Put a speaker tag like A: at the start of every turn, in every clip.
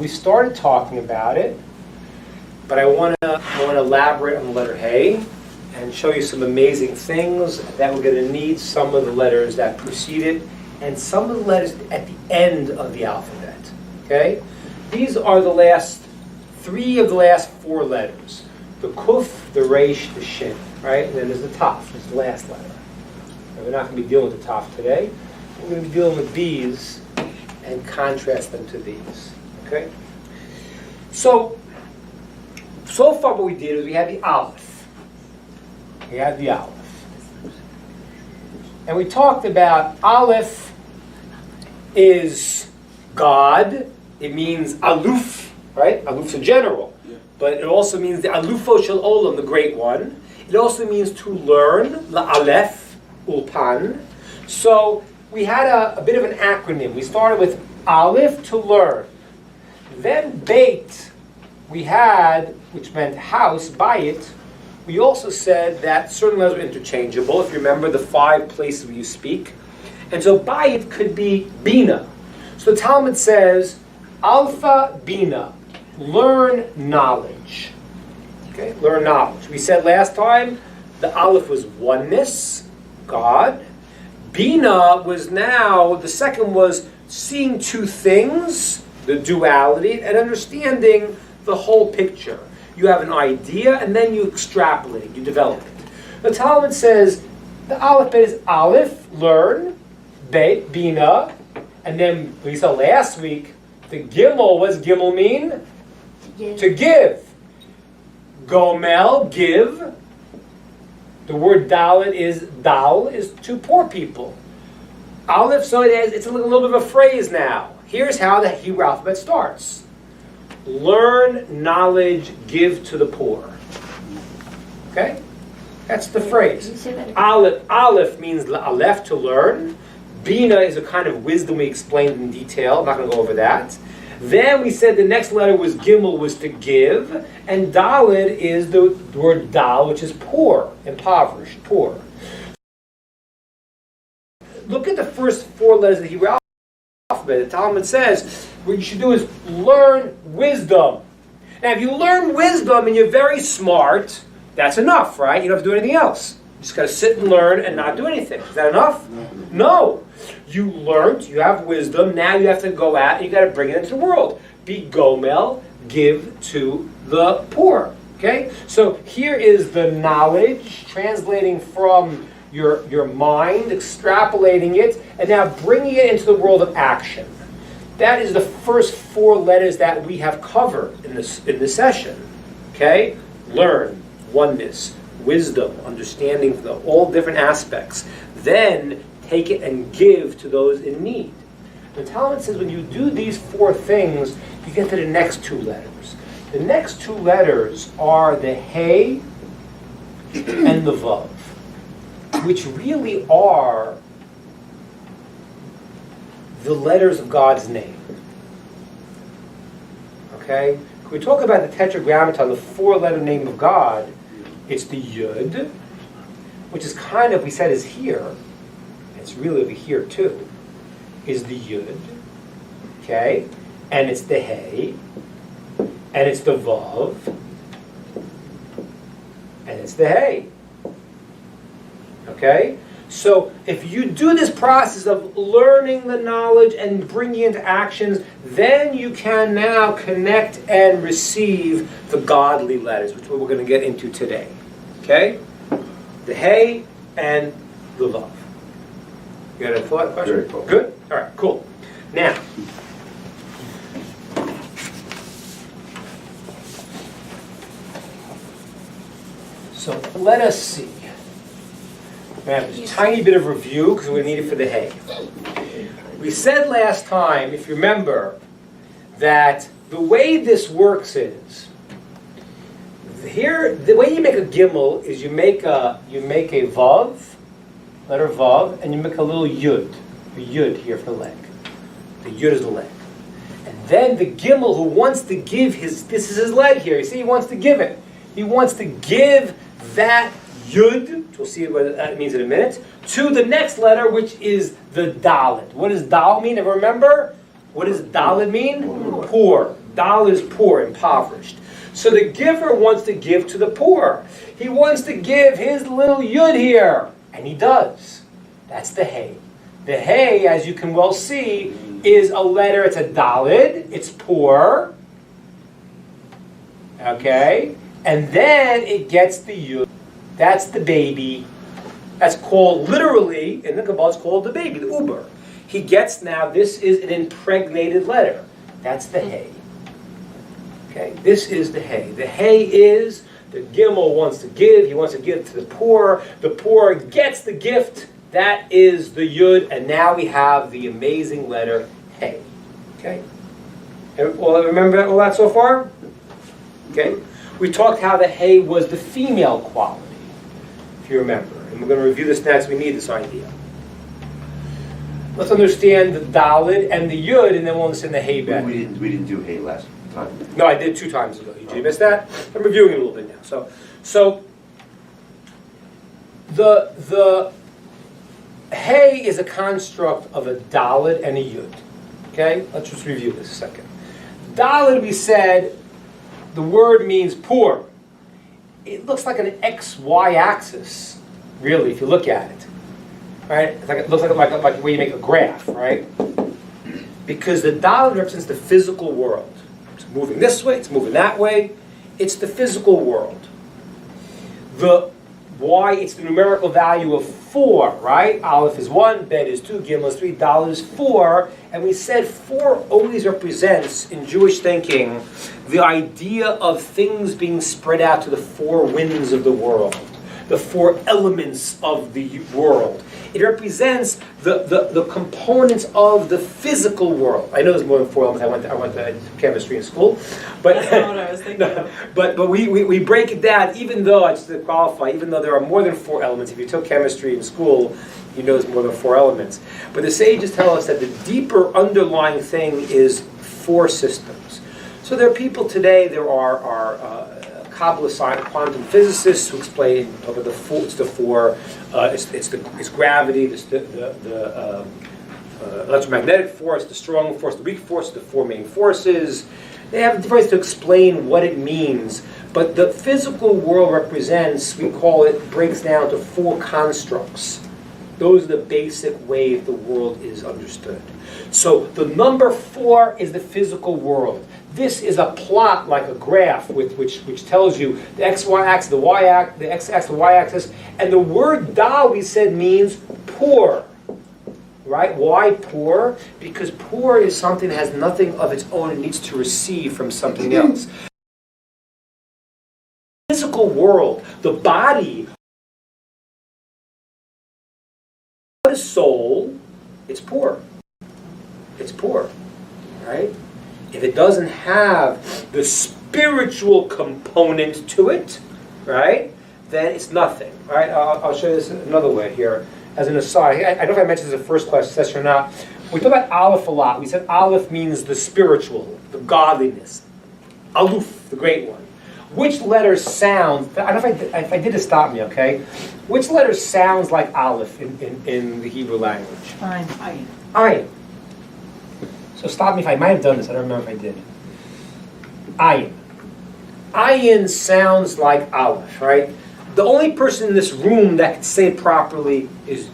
A: We started talking about it, but I want to elaborate on the letter Hey and show you some amazing things that we're going to need some of the letters that precede it and some of the letters at the end of the alphabet. Okay? These are the last three of the last four letters. The Kuf, the Resh, the Shin, right? And then there's the Taf, it's the last letter. And we're not going to be dealing with the Taf today. We're going to be dealing with these and contrast them to these. Okay? So far what we did is we had the Aleph. We had the Aleph. And we talked about Aleph is God. It means Aluf, right? Aluf's a general. Yeah. But it also means the Alufo Shel Olam, the great one. It also means to learn, La'alef, Ulpan. So we had a bit of an acronym. We started with Aleph, to learn. Then Beit, we had, which meant house, Bayit. We also said that certain letters were interchangeable, if you remember the 5 places where you speak. And so Bayit could be Bina. So the Talmud says, Alpha Bina, learn knowledge. Okay, learn knowledge. We said last time, the Aleph was oneness, God. Bina was now, the second was seeing two things, the duality, and understanding the whole picture. You have an idea, and then you extrapolate it, you develop it. The Talmud says, the Aleph is Aleph, learn, Beit, Bina, and then, we saw last week, the Gimel, what does Gimel mean? To give. Gomel, give. The word Dalet is, Dal, is to poor people. Aleph, so it's a little bit of a phrase now. Here's how the Hebrew alphabet starts. Learn, knowledge, give to the poor. Okay? That's the phrase. Aleph means Aleph, to learn. Bina is a kind of wisdom we explained in detail. I'm not going to go over that. Then we said the next letter was Gimel, was to give. And Dalet is the word Dal, which is poor, impoverished, poor. Look at the first 4 letters of the Hebrew alphabet. The Talmud says what you should do is learn wisdom. Now, if you learn wisdom and you're very smart, that's enough, right? You don't have to do anything else. You just got to sit and learn and not do anything. Is that enough? No. You learned, you have wisdom, now you have to go out and you got to bring it into the world. Be Gomel, give to the poor. Okay? So here is the knowledge, translating from your mind, extrapolating it, and now bringing it into the world of action. That is the first 4 letters that we have covered in this session. Okay? Learn, oneness, wisdom, understanding all different aspects. Then take it and give to those in need. The Talmud says when you do these 4 things, you get to the next 2 letters. The next 2 letters are the Hey and the Vav, which really are the letters of God's name. Okay? When we talk about the Tetragrammaton, the 4-letter name of God, it's the Yud, which is kind of, we said, is here. It's really over here too. Is the Yud. Okay? And it's the Hey. And it's the Vav. And it's the Hey. Okay? So if you do this process of learning the knowledge and bringing it into actions, then you can now connect and receive the godly letters, which we're going to get into today. Okay? The Hey and the Vav. You got a thought, question?
B: Very cool.
A: Good? All right, cool. Now, so let us see. We have a tiny bit of review because we need it for the Hey. We said last time, if you remember, that the way this works is here. The way you make a Gimel is you make a Vav, letter Vav, and you make a little Yud here for the leg. The Yud is the leg, and then the Gimel who wants to give this is his leg here. You see, he wants to give it. He wants to give that Yud, we'll see what that means in a minute, to the next letter, which is the Dalet. What does Dal mean? Ever remember? What does Dalet mean? Poor. Dal is poor, impoverished. So the giver wants to give to the poor. He wants to give his little yud here. And he does. That's the hey. The hey, as you can well see, is a letter. It's a dalid. It's poor. Okay? And then it gets the yud. That's the baby. That's called, literally, in the Kabbalah, it's called the baby, the uber. He gets now, this is an impregnated letter. That's the hey. Okay, this is the hay. The hay is the Gimel wants to give. He wants to give to the poor. The poor gets the gift. That is the Yud. And now we have the amazing letter Hey. Okay? Well, remember all that so far? Okay? We talked how the Hey was the female quality, if you remember. And we're going to review this next. We need this idea. Let's understand the Dalid and the Yud, and then we'll understand the Hey better.
B: We didn't do Hey last time.
A: No, I did 2 times ago. Did you miss that? I'm reviewing it a little bit now. So the Hey is a construct of a Dalid and a Yud. Okay? Let's just review this a second. Dalid, we said, the word means poor. It looks like an XY axis, really, if you look at it. Right? It looks like where you make a graph, right? Because the Dalid represents the physical world. It's moving this way, it's moving that way. It's the physical world. The Y, it's the numerical value of 4, right? Aleph is 1, Bet is 2, Gimel is 3, Daled is 4. And we said 4 always represents, in Jewish thinking, the idea of things being spread out to the 4 winds of the world, the 4 elements of the world. It represents the components of the physical world. I know there's more than 4 elements. I went to chemistry in school, but
C: that's not what I was thinking.
A: No, but we break it down. Even though just to qualify, even though there are more than 4 elements. If you took chemistry in school, you know there's more than 4 elements. But the sages tell us that the deeper underlying thing is 4 systems. So there are people today. There are Kabbalah quantum physicists who explain about the 4. It's gravity, the electromagnetic force, the strong force, the weak force, the 4 main forces. They have different ways to explain what it means, but the physical world represents, we call it, breaks down to 4 constructs. Those are the basic ways the world is understood. So the number 4 is the physical world. This is a plot like a graph which tells you the x, y axis, the y axis, the x axis, the y axis, and the word da, we said, means poor. Right? Why poor? Because poor is something that has nothing of its own and needs to receive from something else. The physical world, the body, the soul, it's poor. It's poor. Right? If it doesn't have the spiritual component to it, right, then it's nothing. Right? I'll show you this another way here. As an aside, I don't know if I mentioned this in the first class session or not. We talk about Aleph a lot. We said Aleph means the spiritual, the godliness. Aluf, the great one. Which letter sounds, I don't know if I did it, stop me, okay? Which letter sounds like Aleph in the Hebrew language?
C: Ayin.
A: Ayin. So stop me if I might have done this. I don't remember if I did. Ayin. Ayin sounds like Aleph, right? The only person in this room that can say it properly is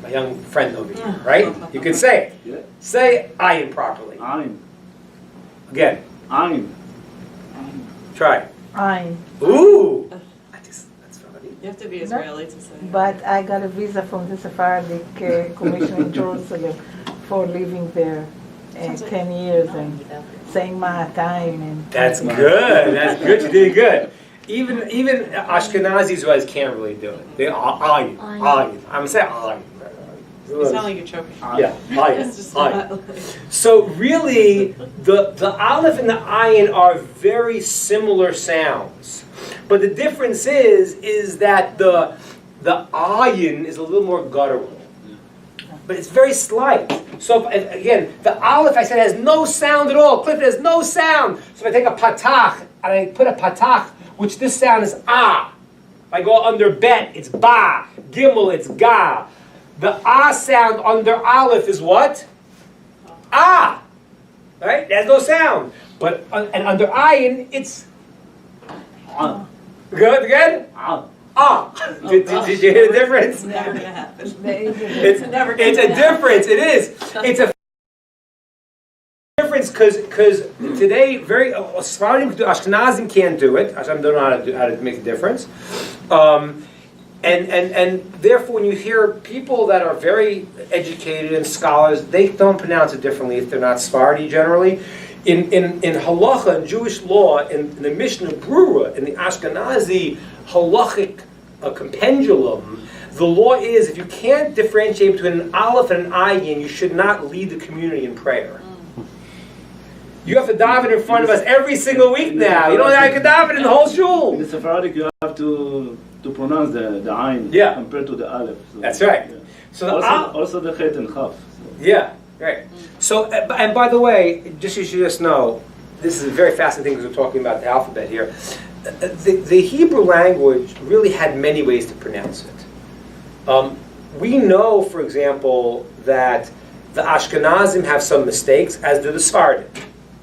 A: my young friend over here, right? You can say it.
B: Yeah.
A: Say ayin properly.
B: Ayin.
A: Again.
B: Ayin.
A: Try.
D: Ayin.
A: Ooh! That's funny.
C: You have to be Israeli to say.
D: But I got a visa from the Sephardic Commission in Jerusalem for living there 10 years and saying Ma'atayim. And
A: That's good. That's good. You did good. Even Ashkenazi Israelis can't really do it. They are ayin. Ayin. I'm saying ayin.
C: You sound like you're choking.
A: Yeah, ayin.
C: It's just
A: Ayin.
C: not like...
A: So really, the aleph and the ayin are very similar sounds, but the difference is that the ayin is a little more guttural, but it's very slight. So again, the aleph I said has no sound at all. Cliff, has no sound. So if I take a patach and I put a patach, which this sound is ah. If I go under bet, it's ba. Gimel, it's ga. The ah sound under aleph is what? Ah. right? There's no sound. But and under ayin, it's good. Did you hear the difference?
C: It's never gonna happen.
A: It's
C: never gonna
A: It's a
C: happen.
A: difference. It is. It's a difference because today very Sephardim, Ashkenazim can't do it. Ashkenazim don't know how to make a difference. And therefore, when you hear people that are very educated and scholars, they don't pronounce it differently if they're not Sephardi generally. In halacha, in Jewish law, in the Mishnah Brura, in the Ashkenazi halachic compendium, the law is if you can't differentiate between an aleph and an ayin, you should not lead the community in prayer. You have to daven in front of us every single week now. You don't have to daven in the whole shul.
E: In the Sephardic, you have to pronounce the ayin compared to the aleph. So,
A: That's right.
E: Yeah.
A: So
E: Also the chet and chaf.
A: Yeah, right. So, and by the way, just so you just know, this is a very fascinating thing because we're talking about the alphabet here. The Hebrew language really had many ways to pronounce it. We know, for example, that the Ashkenazim have some mistakes, as do the Sephardim.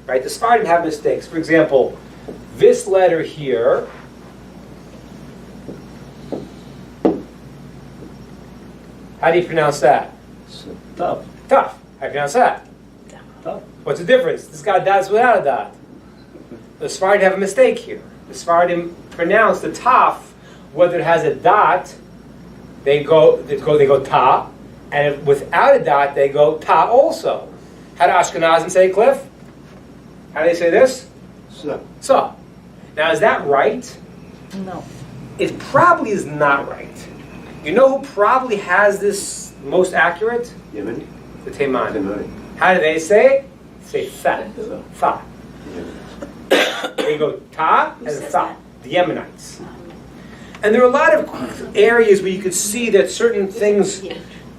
A: Right? The Sephardim have mistakes. For example, this letter here, how do you pronounce that?
E: So, tough.
A: Tough. How do you pronounce that?
E: Tough.
A: What's the difference? This got dots without a dot. The Sephardim have a mistake here. The Sephardim pronounce the taf, whether it has a dot, they go ta, and if without a dot, they go ta also. How do Ashkenazim say, Cliff? How do they say this? So. Now, is that right?
D: No.
A: It probably is not right. You know who probably has this most accurate?
B: Yemeni?
A: The Teimani.
B: Yemeni.
A: How do they say it? Say fa. Fa. They go ta and fa. The Yemenites. And there are a lot of areas where you could see that certain things.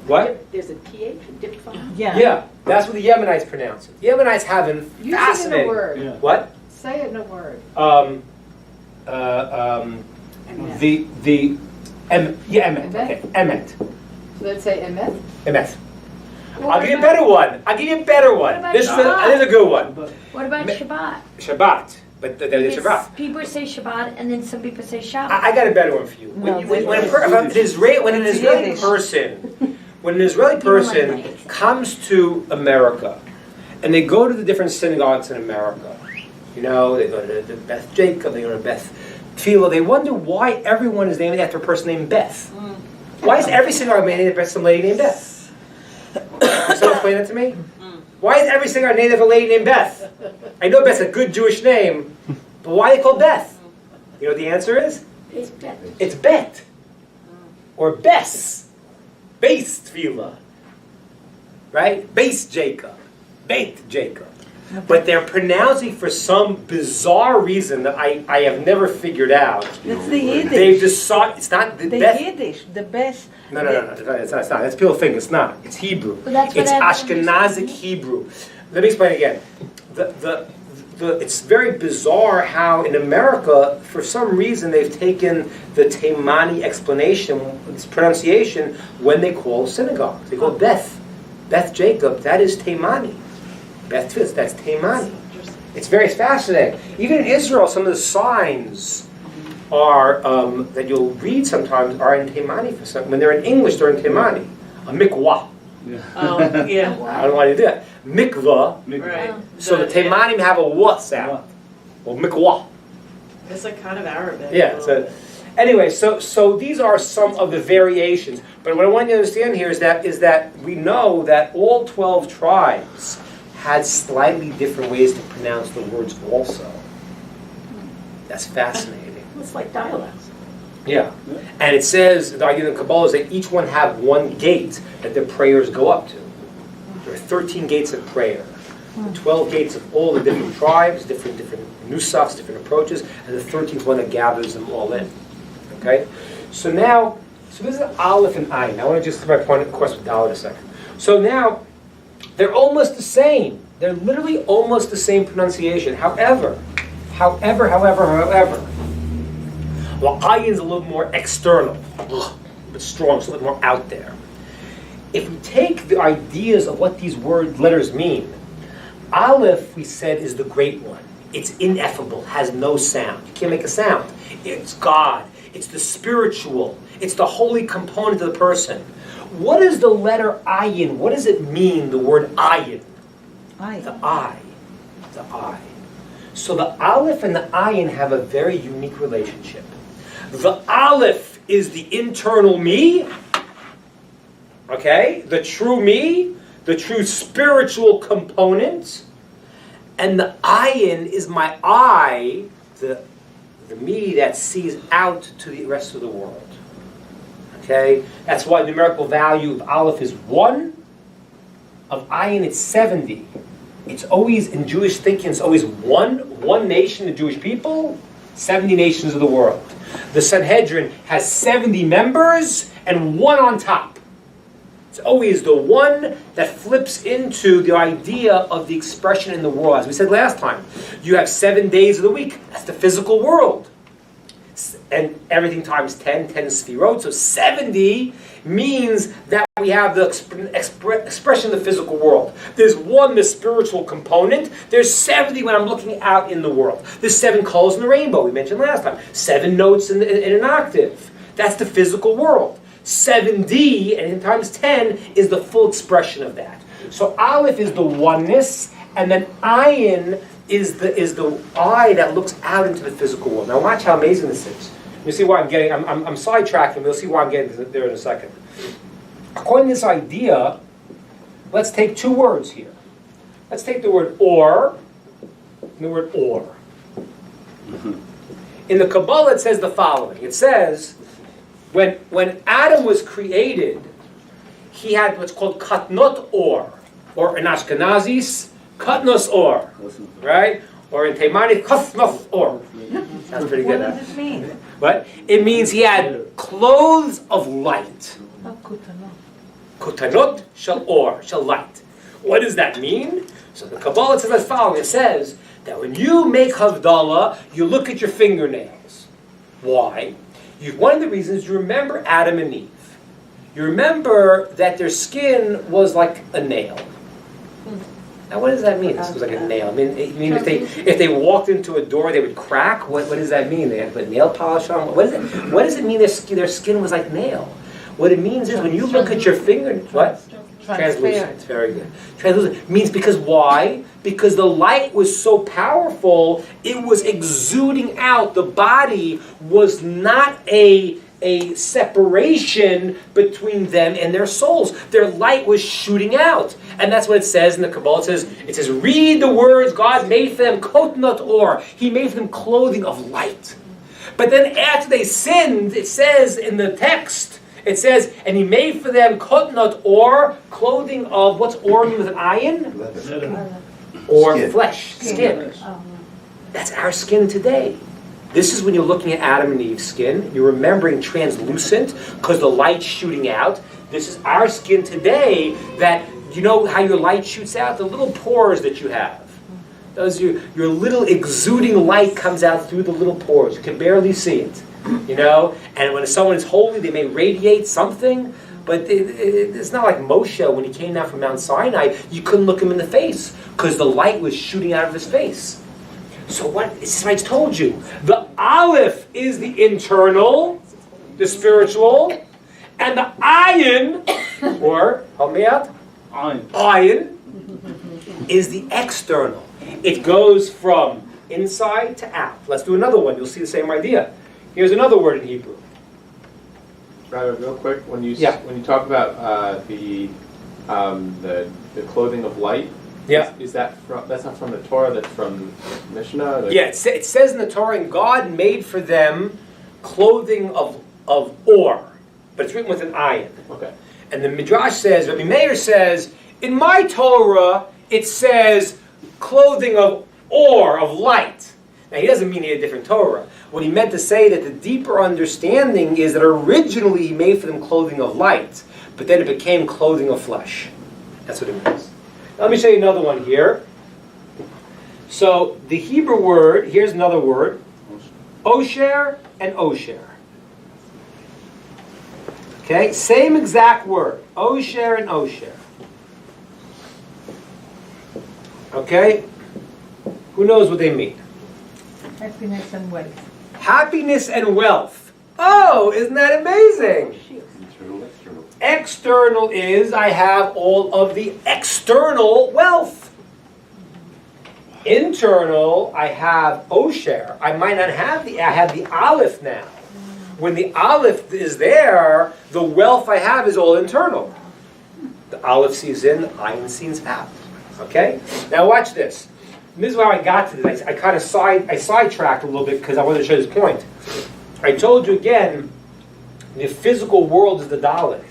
A: What?
F: There's a PH, a diphthong.
A: Yeah, that's what the Yemenites pronounce it. The Yemenites have an
F: Use it in a
A: fascinating.
F: word.
E: Yeah.
A: What?
F: Say it in a word.
A: Emet. Okay, Emet.
F: So let's say emet.
A: Emet.
F: Well,
A: I'll give you a better one.
F: What about
A: This is
F: Shabbat?
A: a good one.
G: What about Shabbat?
A: Shabbat. But there's
G: Because
A: Shabbat.
G: people say Shabbat and then some people say Shabbat.
A: I got a better one for you.
D: No,
A: When an
D: It's
A: Israeli
D: Yiddish.
A: person comes to America, and they go to the different synagogues in America, you know, they go to the Beth Jacob, they go to Beth Tfilah, they wonder why everyone is named after a person named Beth. Why is every synagogue named after some lady named Beth? Can someone explain that to me? Why is every synagogue named after a lady named Beth? I know Beth's a good Jewish name, but why are they called Beth? You know what the answer is?
G: It's better.
A: It's Bet. Or Bess. Base Tfilah. Right? Base Jacob. Bait Jacob. But they're pronouncing for some bizarre reason that I have never figured out.
D: That's the Yiddish.
A: They've decided, it's not the
D: The
A: Beth.
D: Yiddish, the best.
A: No, it's not. That's people think it's not. It's Hebrew.
G: But that's what
A: It's
G: everyone
A: Ashkenazic Hebrew. Let me explain again. It's very bizarre how in America, for some reason, they've taken the Teimani explanation, this pronunciation, when they call synagogues. They call Beth Jacob. That is Teimani. Beth Tfilah, that's Teimani. It's very fascinating. Even in Israel, some of the signs are that you'll read sometimes are in Teimani for some. When they're in English, they're in Teimani. A mikvah.
E: Yeah.
C: Oh, yeah.
A: I don't know why they do that. Mikvah.
C: Right.
A: So the Teimanim have a wa sound. Well, mikvah.
C: It's like kind of Arabic.
A: Yeah. So anyway, so these are some of the variations. But what I want you to understand here is that we know that all 12 tribes had slightly different ways to pronounce the words also. That's fascinating.
F: It's like dialects.
A: Yeah. And it says, the argument in Kabbalah is that each one have one gate that their prayers go up to. There are 13 gates of prayer. 12 gates of all the different tribes, different nusachs, different approaches, and the 13th one that gathers them all in. Okay? So this is Aleph and Ayin. I want to just to my point, of course, with Dalet a second. So now, they're almost the same. They're literally almost the same pronunciation. However, well, Ayin's a little more external, but strong, so a little more out there. If we take the ideas of what these letters mean, Aleph, we said, is the great one. It's ineffable, has no sound. You can't make a sound. It's God. It's the spiritual. It's the holy component of the person. What is the letter ayin? What does it mean, the word ayin? The eye. The eye. So the Aleph and the ayin have a very unique relationship. The Aleph is the internal me, okay? The true me, the true spiritual component. And the ayin is my eye, the me that sees out to the rest of the world. Okay? That's why the numerical value of Aleph is 1. Of ayin, it's 70. It's always, in Jewish thinking, it's always one nation, the Jewish people, 70 nations of the world. The Sanhedrin has 70 members and 1 on top. It's always the one that flips into the idea of the expression in the world. As we said last time, you have 7 days of the week. That's the physical world. And everything times 10, 10 is sfirot. So 70 means that we have the expression of the physical world. There's 1, the spiritual component. There's 70 when I'm looking out in the world. There's 7 colors in the rainbow, we mentioned last time. 7 notes in an octave. That's the physical world. 7D, and times 10, is the full expression of that. So Aleph is the oneness, and then Ayin is the eye that looks out into the physical world. Now watch how amazing this is. You see why I'm getting, I'm sidetracking, we'll see why I'm getting there in a second. According to this idea, let's take 2 words here. Let's take the word or, and the word or. In the Kabbalah it says the following. It says, when Adam was created, he had what's called katnot or in Ashkenazis, katnos or, right? Or in Taimani, katnos or. Sounds pretty good.
D: What does it mean?
A: What? It means he had clothes of light. Kutanot shall light. What does that mean? So the Kabbalah says as following. It says that when you make Havdalah, you look at your fingernails. Why? One of the reasons, you remember Adam and Eve. You remember that their skin was like a nail. Now, what does that mean? This was like a nail. I mean if they walked into a door, they would crack. What does that mean? They had to put nail polish on. What does it mean? Their skin was like nail. What it means is when you look at your finger, what? Translucent. Very good. Translucent means because why? Because the light was so powerful, it was exuding out. The body was not a separation between them and their souls. Their light was shooting out. And that's what it says in the Kabbalah. It says, read the words God made for them, kotnot or. He made for them clothing of light. But then after they sinned, it says in the text, it says, and he made for them kotnot or, clothing of, what's or mean with an ayin? Or
B: Skin.
A: flesh, skin. That's our skin today. This is when you're looking at Adam and Eve's skin. You're remembering translucent because the light's shooting out. This is our skin today that, you know how your light shoots out? The little pores that you have. Those your little exuding light comes out through the little pores. You can barely see it. You know? And when someone is holy, they may radiate something. But it's not like Moshe when he came down from Mount Sinai. You couldn't look him in the face because the light was shooting out of his face. So what? This is what I told you. The Aleph is the internal, the spiritual, and the ayin, or help me out, ayin, is the external. It goes from inside to out. Let's do another one. You'll see the same idea. Here's another word in Hebrew.
H: Rabbi, real quick, when you
A: Yeah.
H: when you talk about the clothing of light,
A: Yeah.
H: is that that's not from the Torah? That's from Mishnah. Like,
A: Yeah, it says in the Torah, and God made for them clothing of or, but it's written with an ayin.
H: Okay.
A: And the Midrash says, Rabbi Meir says, in my Torah, it says clothing of or, of light. Now, he doesn't mean he had a different Torah. What he meant to say that the deeper understanding is that originally he made for them clothing of light, but then it became clothing of flesh. That's what it means. Now, let me show you another one here. So, the Hebrew word, here's another word, osher and osher. Okay, same exact word, osher and osher. Okay? Who knows what they mean?
D: Happiness and wealth.
A: Happiness and wealth. Oh, isn't that amazing?
B: Internal, external.
A: External is I have all of the external wealth. Internal, I have Osher. I might not have I have the Aleph now. When the Aleph is there, the wealth I have is all internal. The Aleph sees in, the Ayin sees out. Okay? Now watch this. This is how I got to this. I sidetracked a little bit because I wanted to show this point. I told you again, the physical world is the Dalet.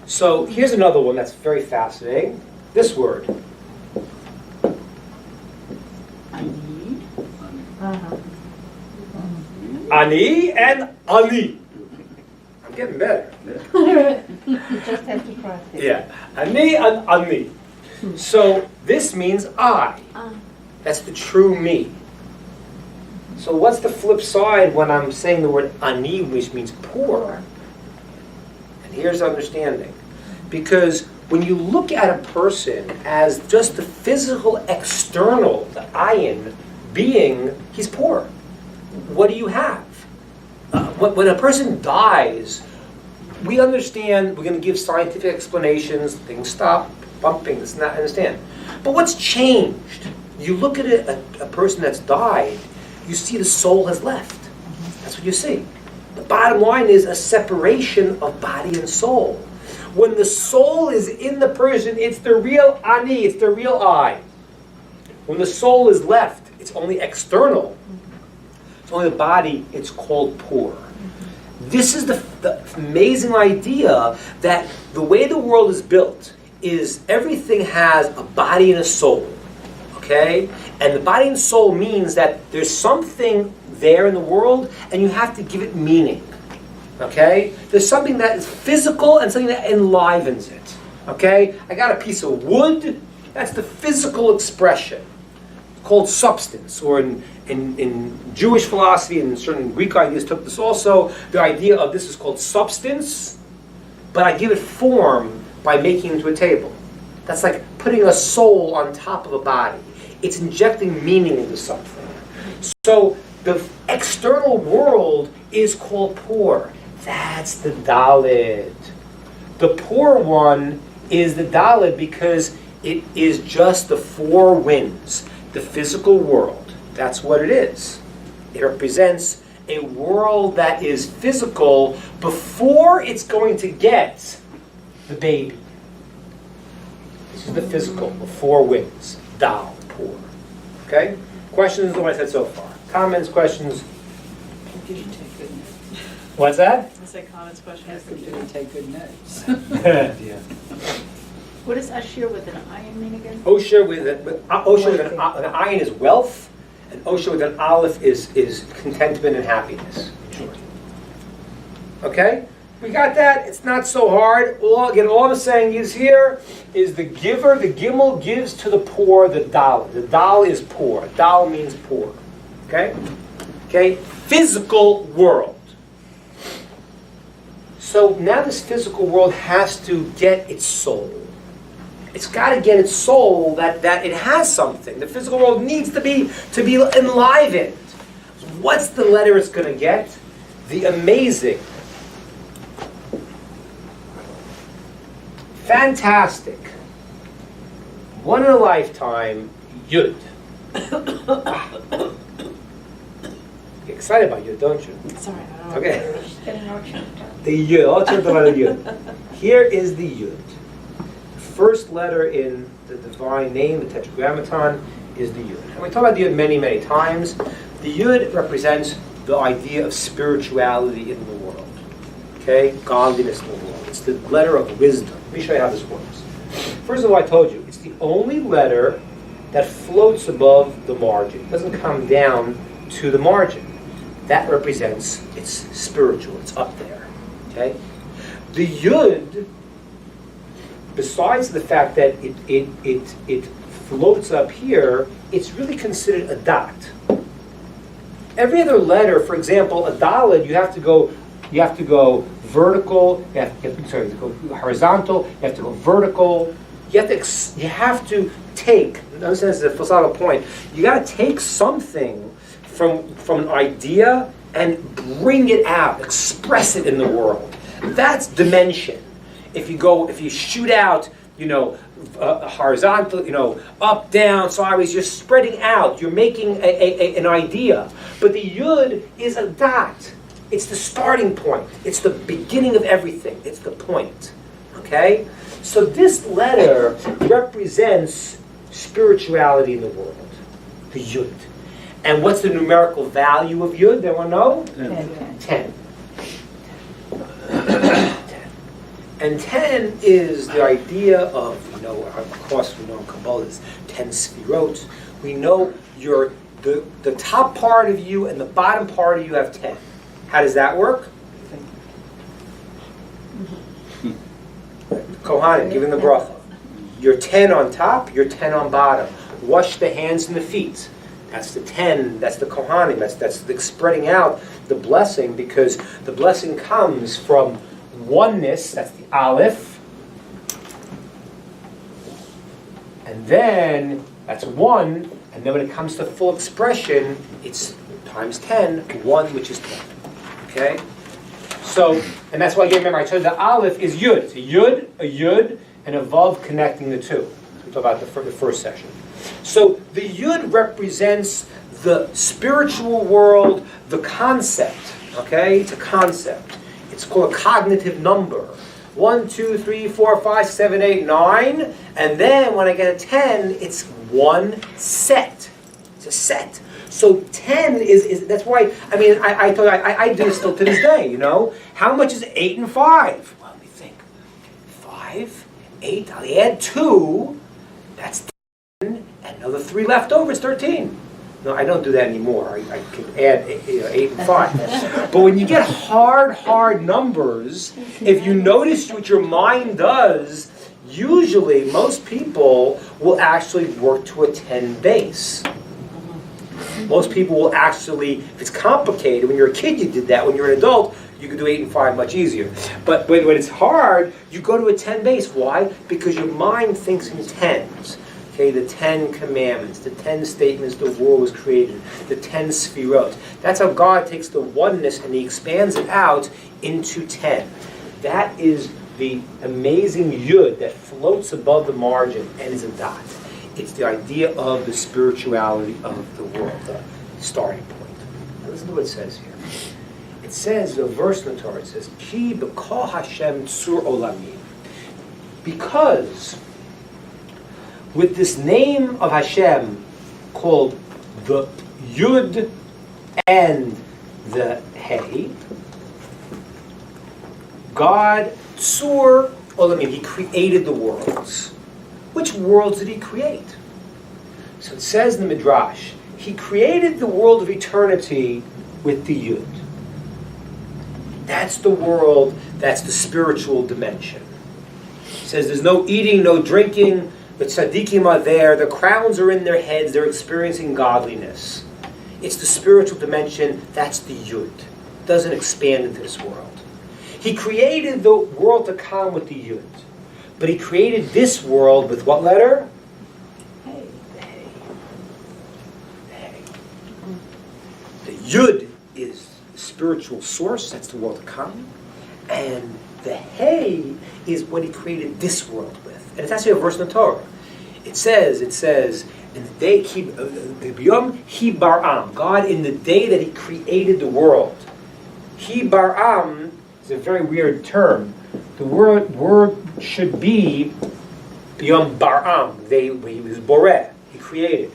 A: So here's another one that's very fascinating. This word.
D: Uh-huh.
A: Ani and Ani. I'm getting better.
D: You just have to practice.
A: Yeah. Ani and Ani. So this means I. That's the true me. So what's the flip side when I'm saying the word Ani, which means poor? And here's understanding. Because when you look at a person as just the physical external, the ayin, being, he's poor. What do you have? When a person dies, we understand, we're going to give scientific explanations, things stop, bumping, this and that, I understand. But what's changed? You look at a person that's died, you see the soul has left. That's what you see. The bottom line is a separation of body and soul. When the soul is in the person, it's the real Ani, it's the real I. When the soul is left, it's only external. It's only the body, it's called poor. This is the amazing idea that the way the world is built is everything has a body and a soul. Okay? And the body and soul means that there's something there in the world and you have to give it meaning. Okay? There's something that is physical and something that enlivens it. Okay? I got a piece of wood. That's the physical expression. It's called substance. Or in Jewish philosophy and certain Greek ideas took this also. The idea of this is called substance. But I give it form by making it into a table. That's like putting a soul on top of a body. It's injecting meaning into something. So the external world is called poor. That's the Dalet. The poor one is the Dalet because it is just the four winds, the physical world. That's what it is. It represents a world that is physical before it's going to get the baby. This is the physical, the four winds. Dal, poor. Okay? Questions on what I said so far? Comments, questions?
F: Did you take good notes?
A: What's that?
C: I say comments, questions.
F: Ask them, did you take good notes?
A: Yeah.
F: What does Ashir with an iron mean again?
A: Osher with an ayin is wealth, and Osher with an aleph is contentment and happiness. Okay? We got that? It's not so hard. All I'm saying is here is the giver, the gimel gives to the poor the dal. The dal is poor. Dal means poor. Okay? Okay? Physical world. So now this physical world has to get its soul. It's got to get its soul that it has something. The physical world needs to be enlivened. What's the letter it's going to get? The amazing, fantastic, one in a lifetime, Yud. Get excited about Yud, don't you?
C: Sorry, I don't know.
A: Okay.
G: She's getting our chapter.
A: The Yud. I'll tell you about the Yud. Here is the Yud. The first letter in the divine name, the Tetragrammaton, is the Yud. And we talk about the Yud many, many times. The Yud represents the idea of spirituality in the world. Okay? Godliness in the world. It's the letter of wisdom. Let me show you how this works. First of all, I told you, it's the only letter that floats above the margin. It doesn't come down to the margin. That represents it's spiritual. It's up there. Okay? The Yud, besides the fact that it floats up here, it's really considered a dot. Every other letter, for example, a daled, you have to go vertical, you have to go horizontal, you have to go vertical. You have to take, understand this is a philosophical point, you got to take something from an idea and bring it out, express it in the world. That's dimension. If you shoot out, horizontal, up, down, sideways, you're spreading out, you're making an idea. But the yud is a dot. It's the starting point. It's the beginning of everything. It's the point. Okay? So this letter represents spirituality in the world, the yud. And what's the numerical value of yud? Anyone know? 10. And 10 is the idea of, of course we know in Kabbalah is 10 sfirot. We know the top part of you and the bottom part of you have 10. How does that work? Kohanim, giving the bracha. You're 10 on top, you're 10 on bottom. Wash the hands and the feet. That's the 10, that's the Kohanim, that's the spreading out the blessing, because the blessing comes from oneness, that's the Aleph. And then, that's 1, and then when it comes to full expression, it's times 10, 1 which is 10. Okay? So, and that's why, again, remember, I told you the Aleph is Yud. It's a Yud, and a Vav connecting the two. We talked about the first session. So, the Yud represents the spiritual world, the concept. Okay? It's a concept. It's called a cognitive number. 1, 2, 3, 4, 5, 7, 8, 9. And then when I get a 10, it's one set. It's a set. So 10 is that's why, I thought I do this still to this day, How much is 8 and 5? Well, let me think. 5, 8, I'll add 2, that's 10, and another 3 left over, it's 13. No, I don't do that anymore. I can add 8 and 5. But when you get hard numbers, if you notice what your mind does, usually most people will actually work to a 10 base. Most people will actually, if it's complicated, when you're a kid you did that, when you're an adult, you can do 8 and 5 much easier. But when it's hard, you go to a 10 base. Why? Because your mind thinks in tens. Okay, the 10 commandments, the 10 statements the world was created, the 10 sfirot. That's how God takes the oneness and He expands it out into 10. That is the amazing yud that floats above the margin and is a dot. It's the idea of the spirituality of the world, the starting point. Now listen to what it says here. It says, a verse in the Torah, it says, Ki b'kol Hashem tzur olamim. Because with this name of Hashem called the Yud and the Hey, God tzur olamim, He created the worlds. Which worlds did He create? So it says in the Midrash, He created the world of eternity with the Yud. That's the world, that's the spiritual dimension. It says there's no eating, no drinking, the tzaddikim are there, the crowns are in their heads, they're experiencing godliness. It's the spiritual dimension, that's the Yud. It doesn't expand into this world. He created the world to come with the Yud. But He created this world with what letter? Hey. The Yud is the spiritual source, that's the world to come. And the Hey is what He created this world with. And it's actually a verse in the Torah. It says, in the day, He bar'am, God in the day that He created the world. He bar'am is a very weird term. The word should be B'yom bar'am. He was boreh. He created.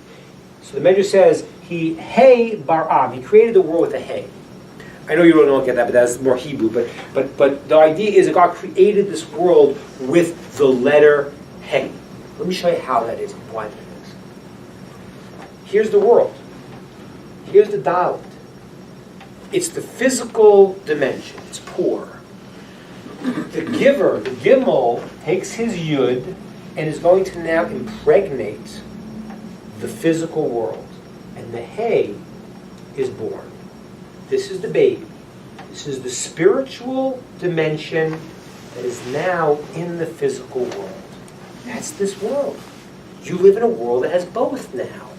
A: So the Medrash says, He hey bar'am. He created the world with a hey. I know you don't get that, but that's more Hebrew. But the idea is that God created this world with the letter hey. Let me show you how that is and why that is. Here's the world. Here's the dalet. It's the physical dimension. It's poor. The giver, the gimel, takes his yud and is going to now impregnate the physical world. And the hay is born. This is the baby. This is the spiritual dimension that is now in the physical world. That's this world. You live in a world that has both now.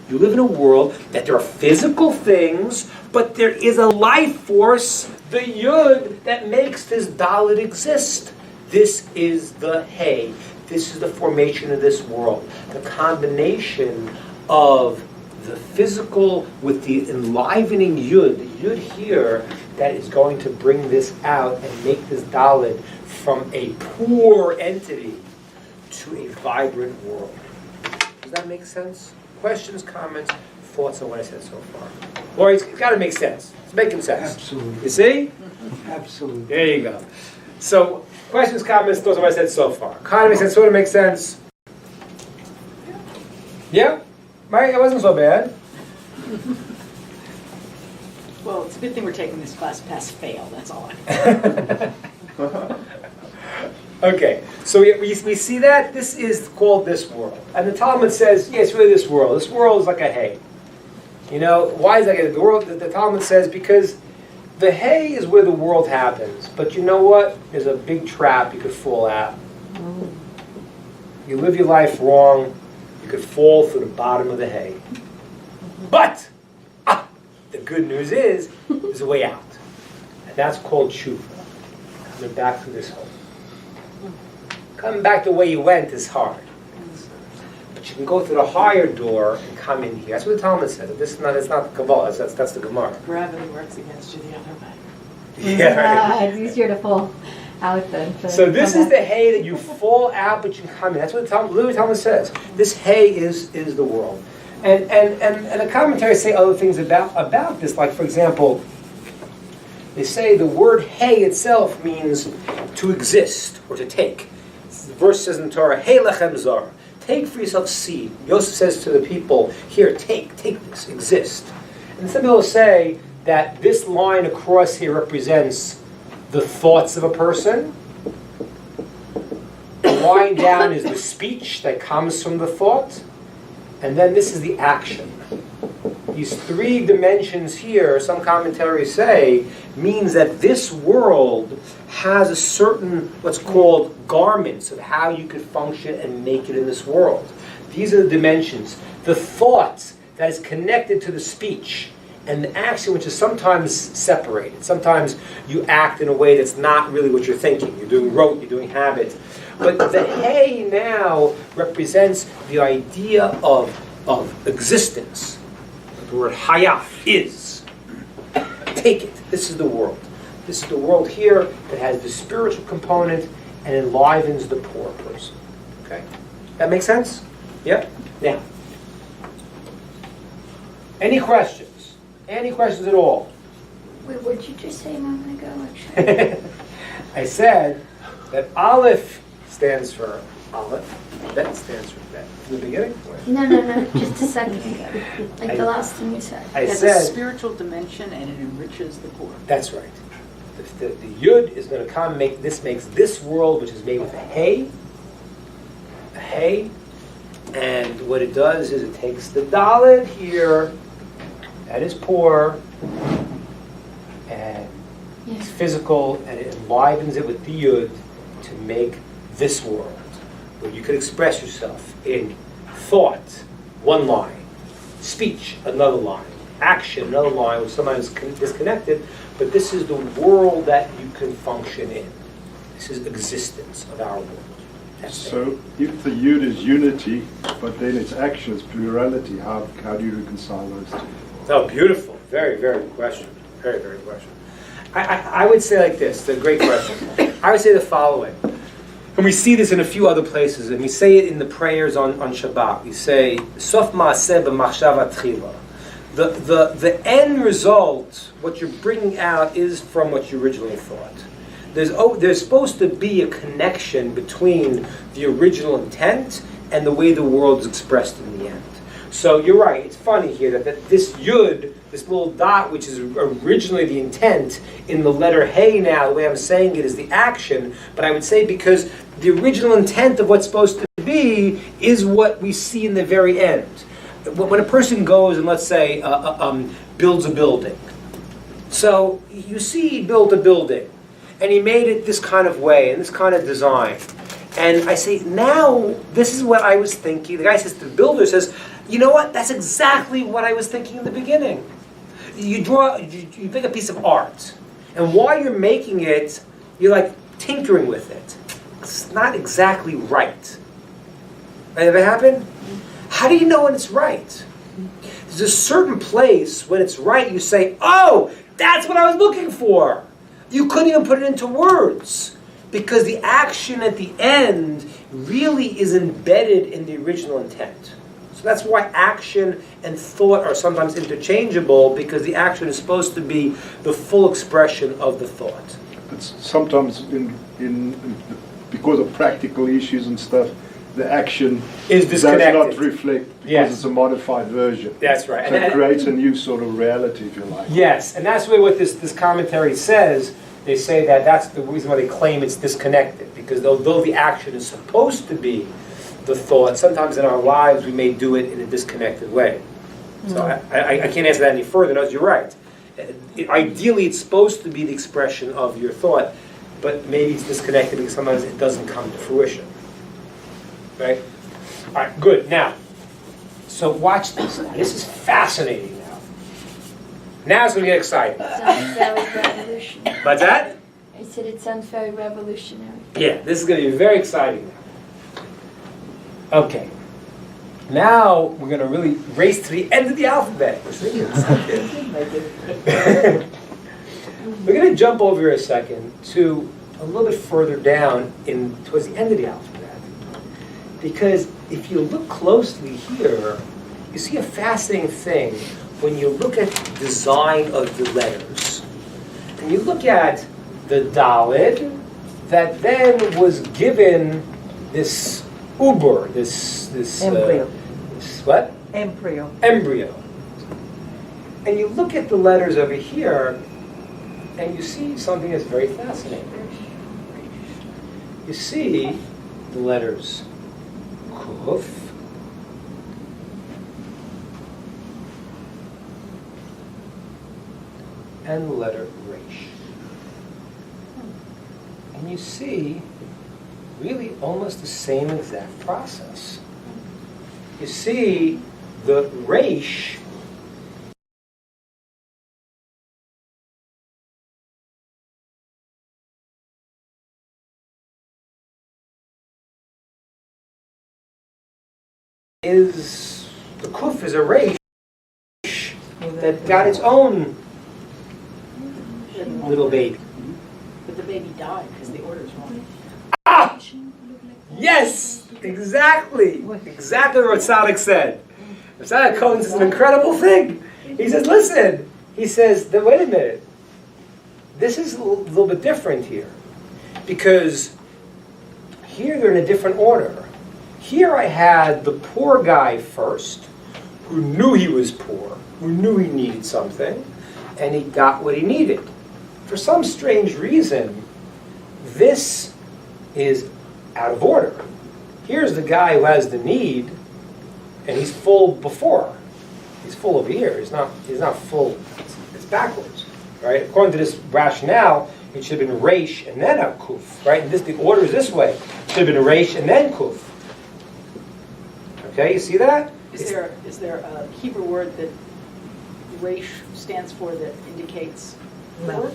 A: You live in a world that there are physical things, but there is a life force, the Yud, that makes this Dalet exist. This is the Hey. This is the formation of this world. The combination of the physical with the enlivening Yud, the Yud here, that is going to bring this out and make this Dalet from a poor entity to a vibrant world. Does that make sense? Questions, comments, thoughts on what I said so far? Or it's got to make sense. It's making sense.
I: Absolutely.
A: You see?
I: Absolutely.
A: There you go. So, questions, comments, thoughts on what I said so far. Kind of makes sense, sort of makes sense. Yeah? Right? It wasn't so bad.
F: Well, it's a good thing we're taking this class pass fail, that's all I
A: Okay, so we see that? This is called this world. And the Talmud says, yeah, it's really this world. This world is like a hay. You know, why is that? The world, the Talmud says, because the hay is where the world happens. But you know what? There's a big trap you could fall out. You live your life wrong, you could fall through the bottom of the hay. But, the good news is, there's a way out. And that's called tshuva. Coming back through this hole. Coming back the way you went is hard. But you can go through the higher door and come in here. That's what the Talmud says. This is not, it's not the Kabbalah, that's the Gemara.
C: Gravity works against you the other way.
A: Yeah, right.
J: It's easier to fall out than to
A: So this
J: come
A: is the
J: back.
A: hay that you fall out, but you come in. That's what the Talmud, literally Talmud says. This hay is the world. And the commentaries say other things about this. Like, for example, they say the word hay itself means to exist or to take. The verse says in the Torah, hey lechem zar. Take for yourself seed. Yosef says to the people, here, take this, exist. And some people say that this line across here represents the thoughts of a person. The line down is the speech that comes from the thought. And then this is the action. These three dimensions here, some commentaries say, means that this world has a certain, what's called garments of how you could function and make it in this world. These are the dimensions. The thought that is connected to the speech and the action, which is sometimes separated. Sometimes you act in a way that's not really what you're thinking. You're doing rote, you're doing habit. But the hay now represents the idea of existence. The word hayah is. Take it. This is the world. This is the world here that has the spiritual component and enlivens the poor person. Okay? That makes sense? Yep. Now, any questions? Any questions at all?
G: Wait, what did you just say a moment ago, actually?
A: I said that Aleph stands for Aleph. Bet stands for bet. In the beginning?
G: No, just a second ago. Like the last thing you said.
A: I
F: It has
A: said
F: a spiritual dimension and it enriches the poor.
A: that's right. The Yud is going to come makes this world, which is made with a hay, and what it does is it takes the Dalet here, that is poor, and it's physical, and it enlivens it with the Yud to make this world, where you can express yourself in thought, one line, speech, another line, action, another line, which sometimes is disconnected, but this is the world that you can function in. This is existence of our world. That's
K: So if the Yud is unity, but then its action is plurality, how do you reconcile those two?
A: Oh, beautiful. Very, very good question. Very, very good question. I would say like this, it's a great question. I would say the following. And we see this in a few other places, and we say it in the prayers on Shabbat. We say, Sof ma'aseh b'machshava tchila. The end result, what you're bringing out, is from what you originally thought. There's supposed to be a connection between the original intent and the way the world is expressed in the end. So you're right, it's funny here that this Yud, this little dot, which is originally the intent, in the letter Hey now, the way I'm saying it is the action, but I would say because the original intent of what's supposed to be is what we see in the very end. When a person goes and, let's say, builds a building. So you see he built a building, and he made it this kind of way, and this kind of design. And I say, now, this is what I was thinking. The guy says, the builder says, you know what? That's exactly what I was thinking in the beginning. You make a piece of art. And while you're making it, you're like tinkering with it. It's not exactly right. That ever happen? How do you know when it's right? There's a certain place when it's right, you say, oh, that's what I was looking for. You couldn't even put it into words. Because the action at the end really is embedded in the original intent. So that's why action and thought are sometimes interchangeable, because the action is supposed to be the full expression of the thought.
K: It's sometimes because of practical issues and stuff, the action
A: Is disconnected.
K: does not reflect because
A: Yes.
K: it's a modified version.
A: That's right.
K: So it creates a new sort of reality, if you like.
A: Yes, and that's really what this commentary says. They say that that's the reason why they claim it's disconnected, because though the action is supposed to be the thought, sometimes in our lives we may do it in a disconnected way. So I can't answer that any further. No, you're right. Ideally, it's supposed to be the expression of your thought, but maybe it's disconnected because sometimes it doesn't come to fruition. Right? All right, good. Now, so watch this. This is fascinating now. Now it's going to get exciting.
G: Sounds very revolutionary.
A: What's that?
G: I said it sounds very revolutionary.
A: Yeah, this is going to be very exciting now. Okay. Now we're going to really race to the end of the alphabet. We're going to jump over a second to a little bit further down towards the end of the alphabet. Because if you look closely here, you see a fascinating thing when you look at the design of the letters. And you look at the Dalet that then was given this uber, this
D: Embryo.
A: This what?
D: Embryo.
A: Embryo. And you look at the letters over here, and you see something that's very fascinating. You see the letters Kuf, and the letter Resh. And you see really almost the same exact process. You see the Resh is, the Kuf is a Resh that got its own little baby.
F: But the baby died because the order's wrong.
A: Ah! Yes! Exactly! Exactly what Sadik said. Sadik Cohen says an incredible thing. He says, listen, he says, wait a minute. This is a little bit different here. Because here they're in a different order. Here I had the poor guy first, who knew he was poor, who knew he needed something, and he got what he needed. For some strange reason, this is out of order. Here's the guy who has the need, and he's full before. He's full over here. He's not full. It's backwards, right? According to this rationale, it should have been Resh and then a Kuf, right? And the order is this way. It should have been Resh and then Kuf. Okay, you see that?
F: Is there a Hebrew word that Resh stands for that indicates
D: No.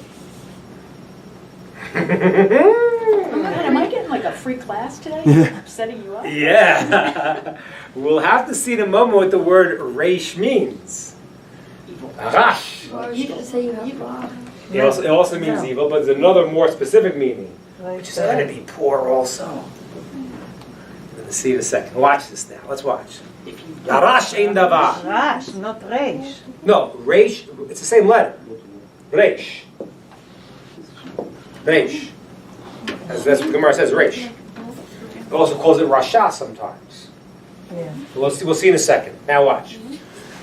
F: Am I getting like a free class today? I'm setting you up?
A: Yeah. We'll have to see in a moment what the word Resh means.
F: Evil.
A: Rash.
G: Or you could say you have wrong.
A: It also means
D: No.
A: evil, but there's another more specific meaning,
D: Like
A: which is going to be poor also. Let's see in a second. Watch this now. Let's watch.
F: If you
A: Rash ein davar.
D: Rash, not Reish.
A: No, Resh, it's the same letter. Resh. Resh. That's what Gemara says, Resh. It also calls it Rasha sometimes.
D: Yeah.
A: We'll see in a second. Now watch.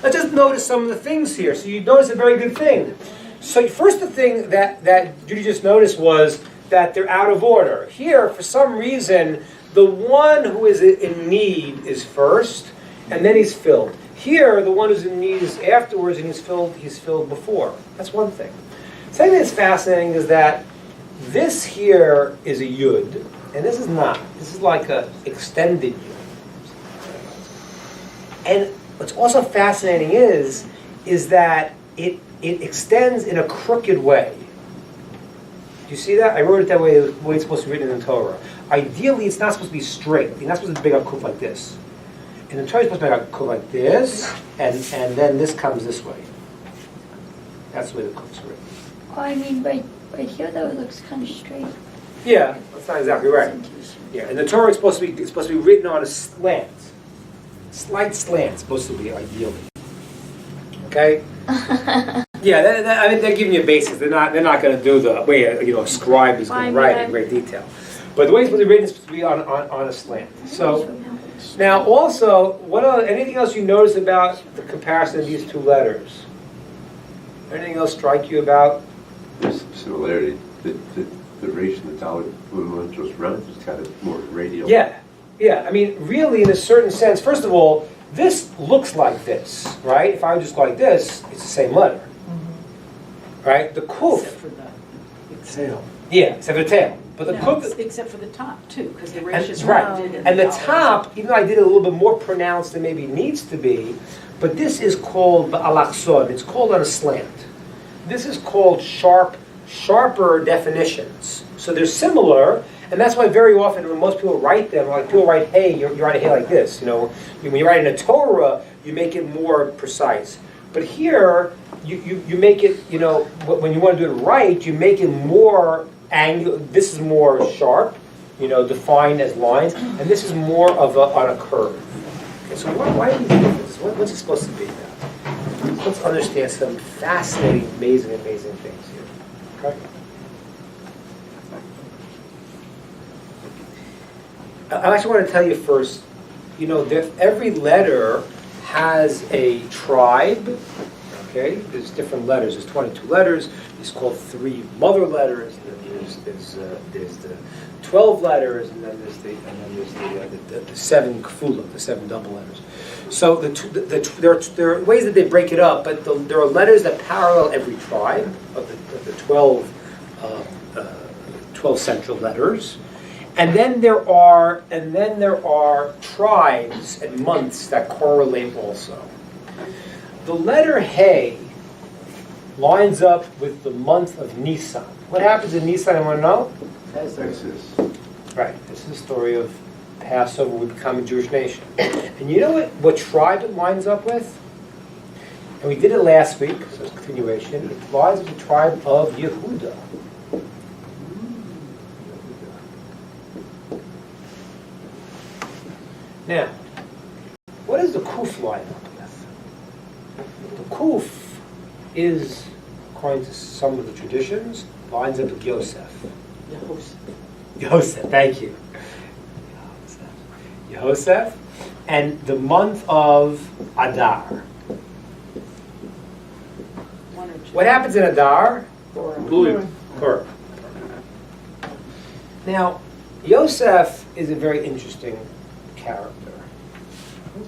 A: Let's just notice some of the things here. So you notice a very good thing. So first the thing that Judy just noticed was that they're out of order. Here, for some reason, the one who is in need is first, and then he's filled. Here, the one who's in need is afterwards, and he's filled before. That's one thing. Second thing that's fascinating is that this here is a yud, and this is not. This is like a extended U. And what's also fascinating is that it extends in a crooked way. You see that? I wrote it that way, the way it's supposed to be written in the Torah. Ideally, it's not supposed to be straight. You're not supposed to make a kuf like this. In the Torah, you're supposed to make a kuf like this, and then this comes this way. That's the way the kuf's written.
G: Oh, I mean, right here though, it looks kind of straight.
A: Yeah, that's not exactly right. Yeah, and the Torah is supposed to be written on a slant, slight slant. It's supposed to be ideally. Okay. Yeah, I mean, they're giving you basics. They're not going to do the way a scribe is going to write in great detail. But the way it's supposed to be written is supposed to be on a slant. So now, also, anything else you notice about the comparison of these two letters? Anything else strike you about?
B: There's some similarity. The Reish and the Dalet, when one just runs, it's kind of more radial.
A: Yeah. I mean, really, in a certain sense, first of all, this looks like this, right? If I was just like this, it's the same letter. Right? The kuf.
F: Except for the
K: Tail.
A: Yeah, except for the tail. But the kuf.
F: except for the top too, because the
A: And,
F: resh is
A: right.
F: rounded.
A: And the top, even though I did it a little bit more pronounced than maybe it needs to be, but this is called ba'alachson. It's called on a slant. This is called sharper definitions. So they're similar, and that's why very often when most people write them, like people write hey, you're writing hey like this. When you write in a Torah, you make it more precise. But here, you make it, when you want to do it right, you make it more angular. This is more sharp, defined as lines, and this is more of on a curve. Okay, so why are these differences? What's it supposed to be now? Let's understand some fascinating, amazing things here. Okay. I actually want to tell you first, that every letter has a tribe. Okay, there's different letters. There's 22 letters. It's called 3 mother letters. There's the 12 letters, and then there's the 7 kfula, the 7 double letters. So there are ways that they break it up, but there are letters that parallel every tribe of the 12 central letters. And then there are tribes and months that correlate also. The letter Hey lines up with the month of Nisan. What happens in Nisan, I want to know?
B: Exodus.
A: Right. This is the story of Passover, we become a Jewish nation. And you know what tribe it lines up with? And we did it last week, so it's a continuation. It lines with the tribe of Yehuda. Now, what does the kuf line up with? The kuf is, according to some of the traditions, lines up with Yosef. Yosef, thank you. Yosef, and the month of Adar. What happens in Adar?
E: Purim.
A: Purim. Now, Yosef is a very interesting character.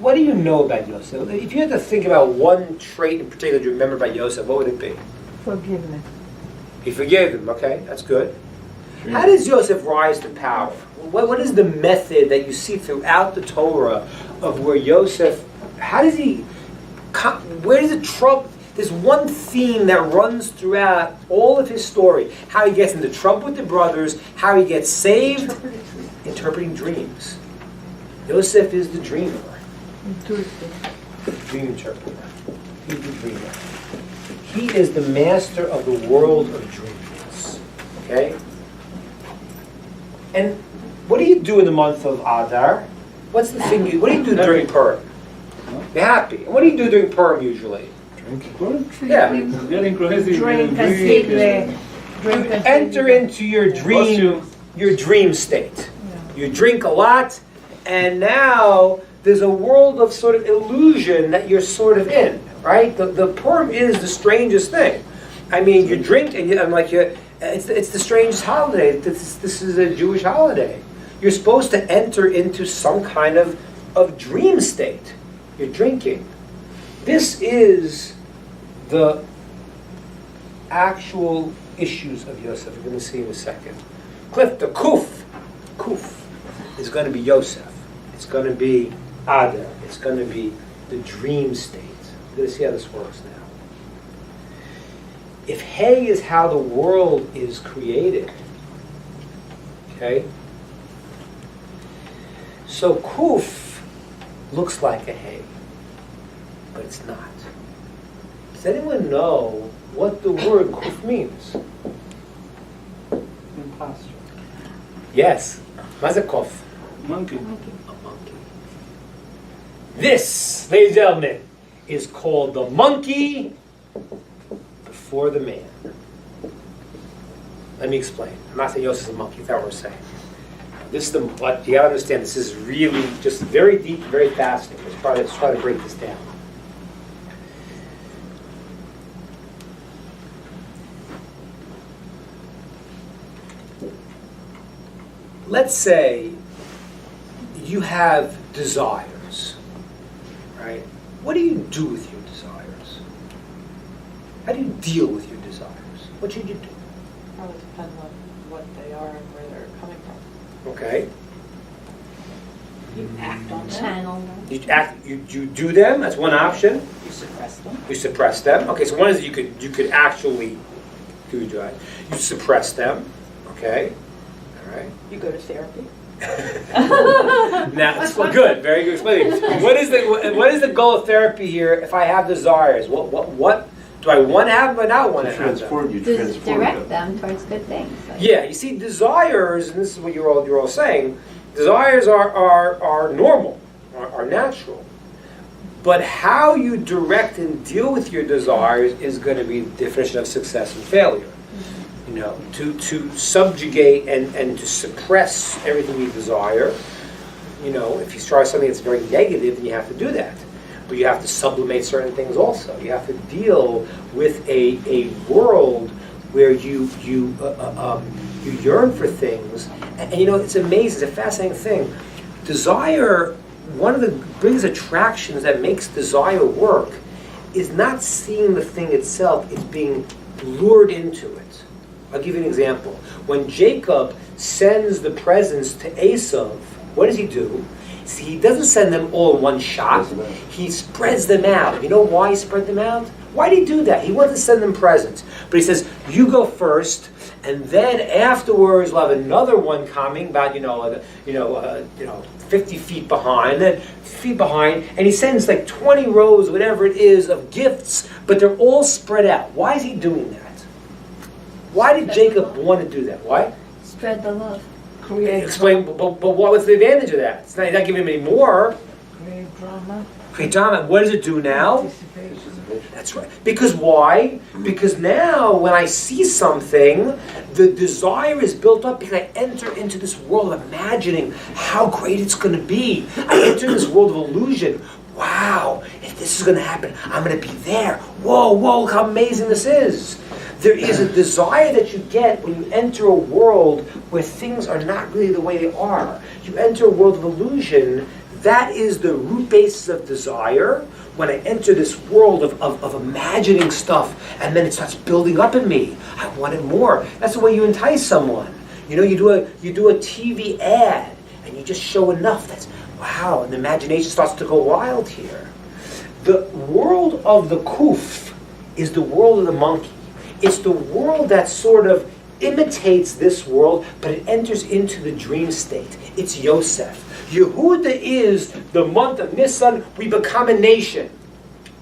A: What do you know about Yosef? If you had to think about one trait in particular you remember about Yosef, what would it be?
D: Forgiveness.
A: He forgave him, okay, that's good. How does Yosef rise to power? What is the method that you see throughout the Torah of where Yosef, where does it trouble? There's one theme that runs throughout all of his story. How he gets into trouble with the brothers, how he gets saved, interpreting dreams. Yosef is the dreamer. Dream interpreter. He's the dreamer. He is the master of the world of dreams. Okay? And what do you do in the month of Adar? What's the thing what do you do during Purim? You're happy. And what do you do during Purim usually? Yeah.
E: Getting crazy.
D: Drink and sleep.
A: You enter into your dream state. You drink a lot, and now there's a world of sort of illusion that you're sort of in, right? The Purim is the strangest thing. I mean, you drink and it's the strangest holiday. This is a Jewish holiday. You're supposed to enter into some kind of dream state. You're drinking. This is the actual issues of Yosef. We're going to see in a second. Cliff, the kuf kuf is going to be Yosef. It's going to be Adar. It's going to be the dream state. You're going to see how this works now. If Hey is how the world is created, okay? So Kuf looks like a Hey, but it's not. Does anyone know what the word Kuf means?
E: Imposter.
A: Yes. Mazakov.
E: Monkey.
A: A monkey. This, ladies and gentlemen, is called the monkey before the man. Let me explain. I'm not saying Yosef's a monkey, that's what we're saying. This is the, what you gotta understand, this is really just very deep, very fascinating. Let's try to break this down. Let's say you have desires, right? What do you do with your desires? How do you deal with your desires? What should you do?
C: Probably depend on what they are and where they're coming from.
A: Okay.
F: You act on them.
G: Channel.
A: You do them. That's one option.
F: You suppress them.
A: You suppress them. Okay. So one is you could actually do that. You suppress them. Okay. All right.
F: You go to therapy.
A: Now, that's well, good. Very good explanation. What is the goal of therapy here? If I have desires, what do I want to have them or not want to have them?
B: Transform, you
J: To
B: transform
J: direct
B: them.
J: them towards good things. Like,
A: Yeah, you see, desires, and this is what you're all saying. Desires are normal, are natural, but how you direct and deal with your desires is going to be the definition of success and failure. You know, to subjugate and to suppress everything you desire. You know, if you start something that's very negative, then you have to do that. But you have to sublimate certain things also. You have to deal with a world where you yearn for things. And you know, it's amazing. It's a fascinating thing. Desire, one of the biggest attractions that makes desire work is not seeing the thing itself. It's being lured into it. I'll give you an example. When Jacob sends the presents to Esau, what does he do? See, he doesn't send them all in one shot. He spreads them out. You know why he spread them out? Why did he do that? He wanted to send them presents. But he says, you go first, and then afterwards we'll have another one coming about 50 feet behind, then 50 feet behind, and he sends like 20 rows, whatever it is, of gifts, but they're all spread out. Why is he doing that? Why did Jacob want to do that? Why?
G: Spread the love.
A: Explain, but what was the advantage of that? It's not, you're not giving him any more.
D: Create drama,
A: Create drama. What does it do now?
D: anticipation.
A: That's right. Because why? Because now when I see something, the desire is built up because I enter into this world of imagining how great it's going to be. I enter this world of illusion. Wow, if this is going to happen, I'm going to be there. Whoa, look how amazing this is. There is a desire that you get when you enter a world where things are not really the way they are. You enter a world of illusion. That is the root basis of desire. When I enter this world of imagining stuff, and then it starts building up in me. I want it more. That's the way you entice someone. You know, you do a TV ad, and you just show enough. That's wow, and the imagination starts to go wild here. The world of the kuf is the world of the monkey. It's the world that sort of imitates this world, but it enters into the dream state. It's Yosef. Yehuda is the month of Nisan. We become a nation.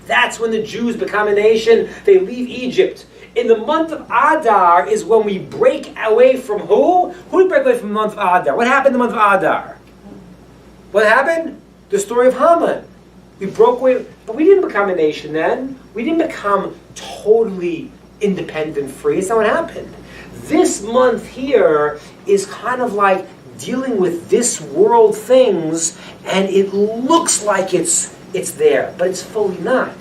A: That's when the Jews become a nation. They leave Egypt. In the month of Adar is when we break away from who? Who did break away from the month of Adar? What happened in the month of Adar? What happened? The story of Haman. We broke away, but we didn't become a nation then. We didn't become totally independent, free. It's not what happened. This month here is kind of like dealing with this world things, and it looks like it's there, but it's fully not.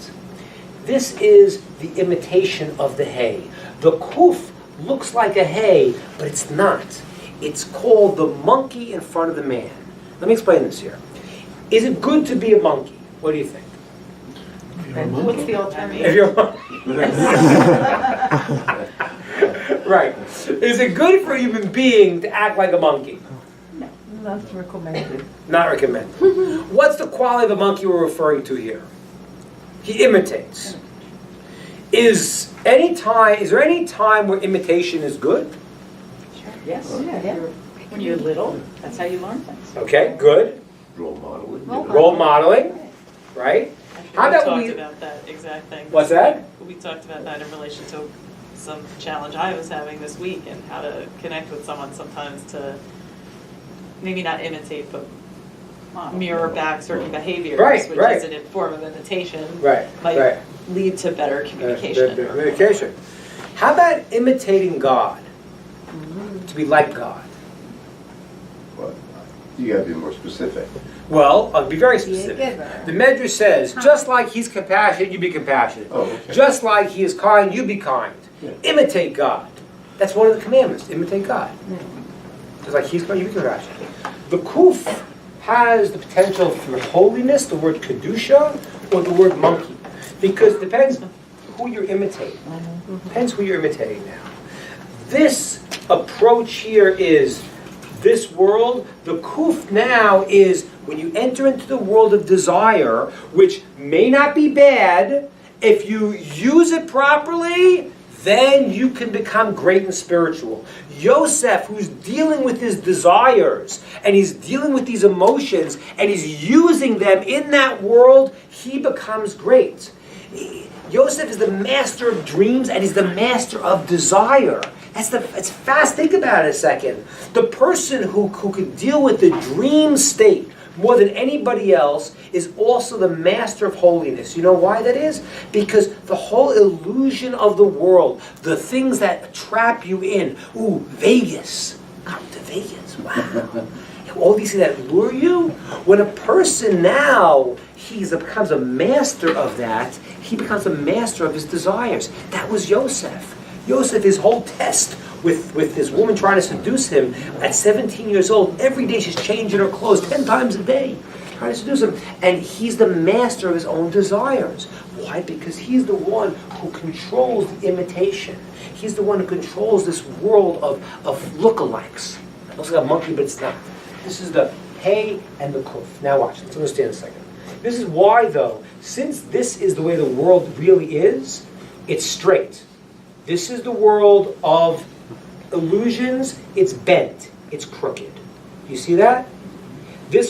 A: This is the imitation of the hay. The kuf looks like a hay, but it's not. It's called the monkey in front of the man. Let me explain this here. Is it good to be a monkey? What do you think?
F: What's the alternative?
A: If you're a monkey. Right. Is it good for a human being to act like a monkey?
F: No.
D: Not recommended.
A: Not recommended. What's the quality of the monkey we're referring to here? He imitates. Is there any time where imitation is good?
F: Yes.
J: Yeah.
F: When you're little, that's how you learn things.
A: Okay, good.
B: Role modeling. you
J: Role
B: know.
A: Role modeling, right? How
C: We
A: about
C: talked
A: we?
C: about that exact thing.
A: What's that?
C: We talked about that in relation to some challenge I was having this week and how to connect with someone sometimes to maybe not imitate, but mirror back certain behaviors,
A: Right,
C: which
A: right.
C: is a form of imitation,
A: Right,
C: might
A: right.
C: lead to better communication.
A: Communication. How about imitating God? To be like God.
B: But you gotta be more specific.
A: Well, I'll be very
J: Be a
A: specific.
J: giver.
A: The Medrash says, just like he's compassionate, you be compassionate.
B: Oh, okay.
A: Just like he is kind, you be kind.
B: Yeah.
A: Imitate God. That's one of the commandments, imitate God. Just like he's kind, you be compassionate. The kuf has the potential for holiness, the word kedusha, or the word monkey. Because it depends who you're imitating. Depends who you're imitating now. This approach here is this world. The kuf now is when you enter into the world of desire, which may not be bad, if you use it properly, then you can become great and spiritual. Yosef, who's dealing with his desires, and he's dealing with these emotions, and he's using them in that world, he becomes great. Yosef is the master of dreams, and he's the master of desire. It's fast. Think about it a second. The person who could deal with the dream state more than anybody else is also the master of holiness. You know why that is? Because the whole illusion of the world, the things that trap you in, Vegas, come to Vegas, wow. All these things that lure you, when a person now, becomes a master of that, he becomes a master of his desires. That was Yosef. Yosef, his whole test with this woman trying to seduce him at 17 years old, every day she's changing her clothes 10 times a day, trying to seduce him. And he's the master of his own desires. Why? Because he's the one who controls the imitation. He's the one who controls this world of lookalikes. It looks like a monkey, but it's not. This is the hey and the kuf. Now watch, let's understand a second. This is why, though, since this is the way the world really is, it's straight. This is the world of illusions. It's bent. It's crooked. You see that?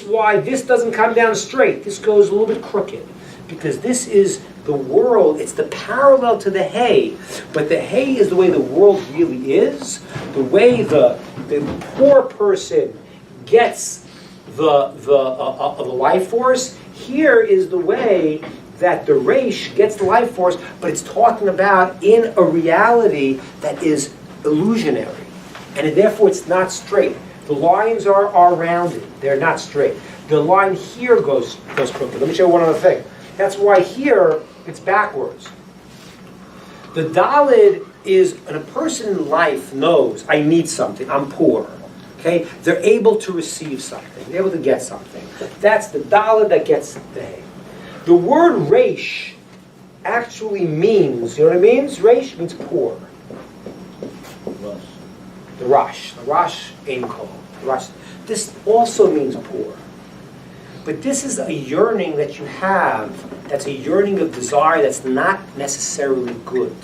A: Why this doesn't come down straight. This goes a little bit crooked. Because this is the world. It's the parallel to the hay. But the hay is the way the world really is. The way the poor person gets the life force. Here is the way that the Reish gets the life force, but it's talking about in a reality that is illusionary. And therefore it's not straight. The lines are rounded. They're not straight. The line here goes crooked. Let me show you one other thing. That's why here it's backwards. The Dalid is, when a person in life knows, I need something, I'm poor. Okay? They're able to receive something. They're able to get something. That's the Dalid that gets the hay. The word Reish actually means, you know what it means? Reish means poor. The Rosh Ein Kol. This also means poor. But this is a yearning that you have, that's a yearning of desire that's not necessarily good.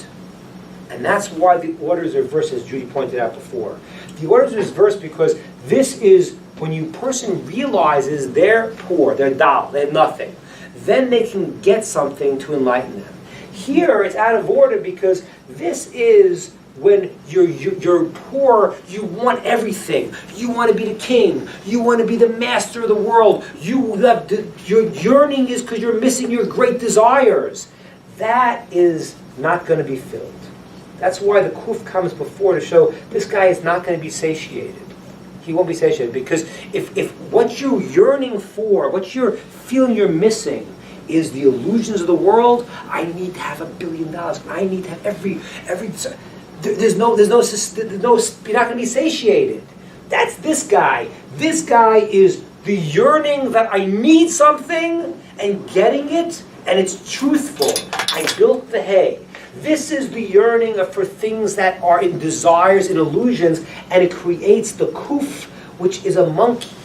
A: And that's why the orders are reversed, as Judy pointed out before. The orders are reversed because this is when a person realizes they're poor, they're dal, they have nothing. Then they can get something to enlighten them. Here it's out of order because this is when you're poor, you want everything. You want to be the king. You want to be the master of the world. Your yearning is because you're missing your great desires. That is not going to be filled. That's why the kuf comes before to show this guy is not going to be satiated. He won't be satiated because if what you're yearning for, what you're feeling you're missing, is the illusions of the world. I need to have $1 billion. I need to have every. There's no. You're not going to be satiated. That's this guy. This guy is the yearning that I need something and getting it, and it's truthful. I built the hay. This is the yearning for things that are in desires and illusions, and it creates the kuf, which is a monkey.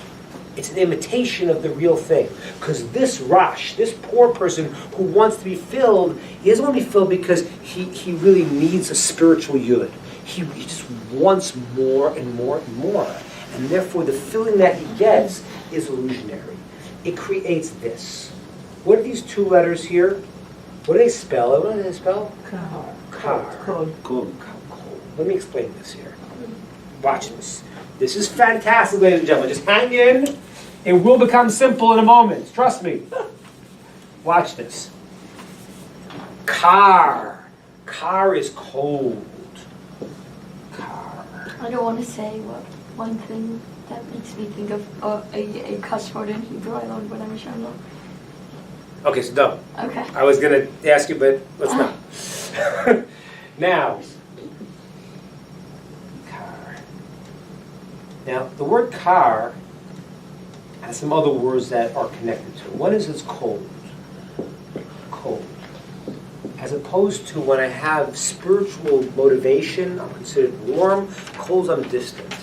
A: It's an imitation of the real thing. Because this Rosh, this poor person who wants to be filled, he doesn't want to be filled because he really needs a spiritual yud. He just wants more and more and more. And therefore the filling that he gets is illusionary. It creates this. What are these two letters here? What do they spell? What do they spell?
D: Car.
A: Kar.
E: Cool.
A: Let me explain this here. Watch this. This is fantastic, ladies and gentlemen. Just hang in. It will become simple in a moment. Trust me. Watch this. Kar. Kar is cold. Kar.
G: I don't want to say one thing that makes me think of a cuss word in Hebrew. I learned when I was younger.
A: Okay, so don't.
G: Okay.
A: I was going to ask you, but let's not. Now, kar. Now, the word kar has some other words that are connected to it. One is it's cold. Cold. As opposed to when I have spiritual motivation, I'm considered warm. Cold, I'm distant.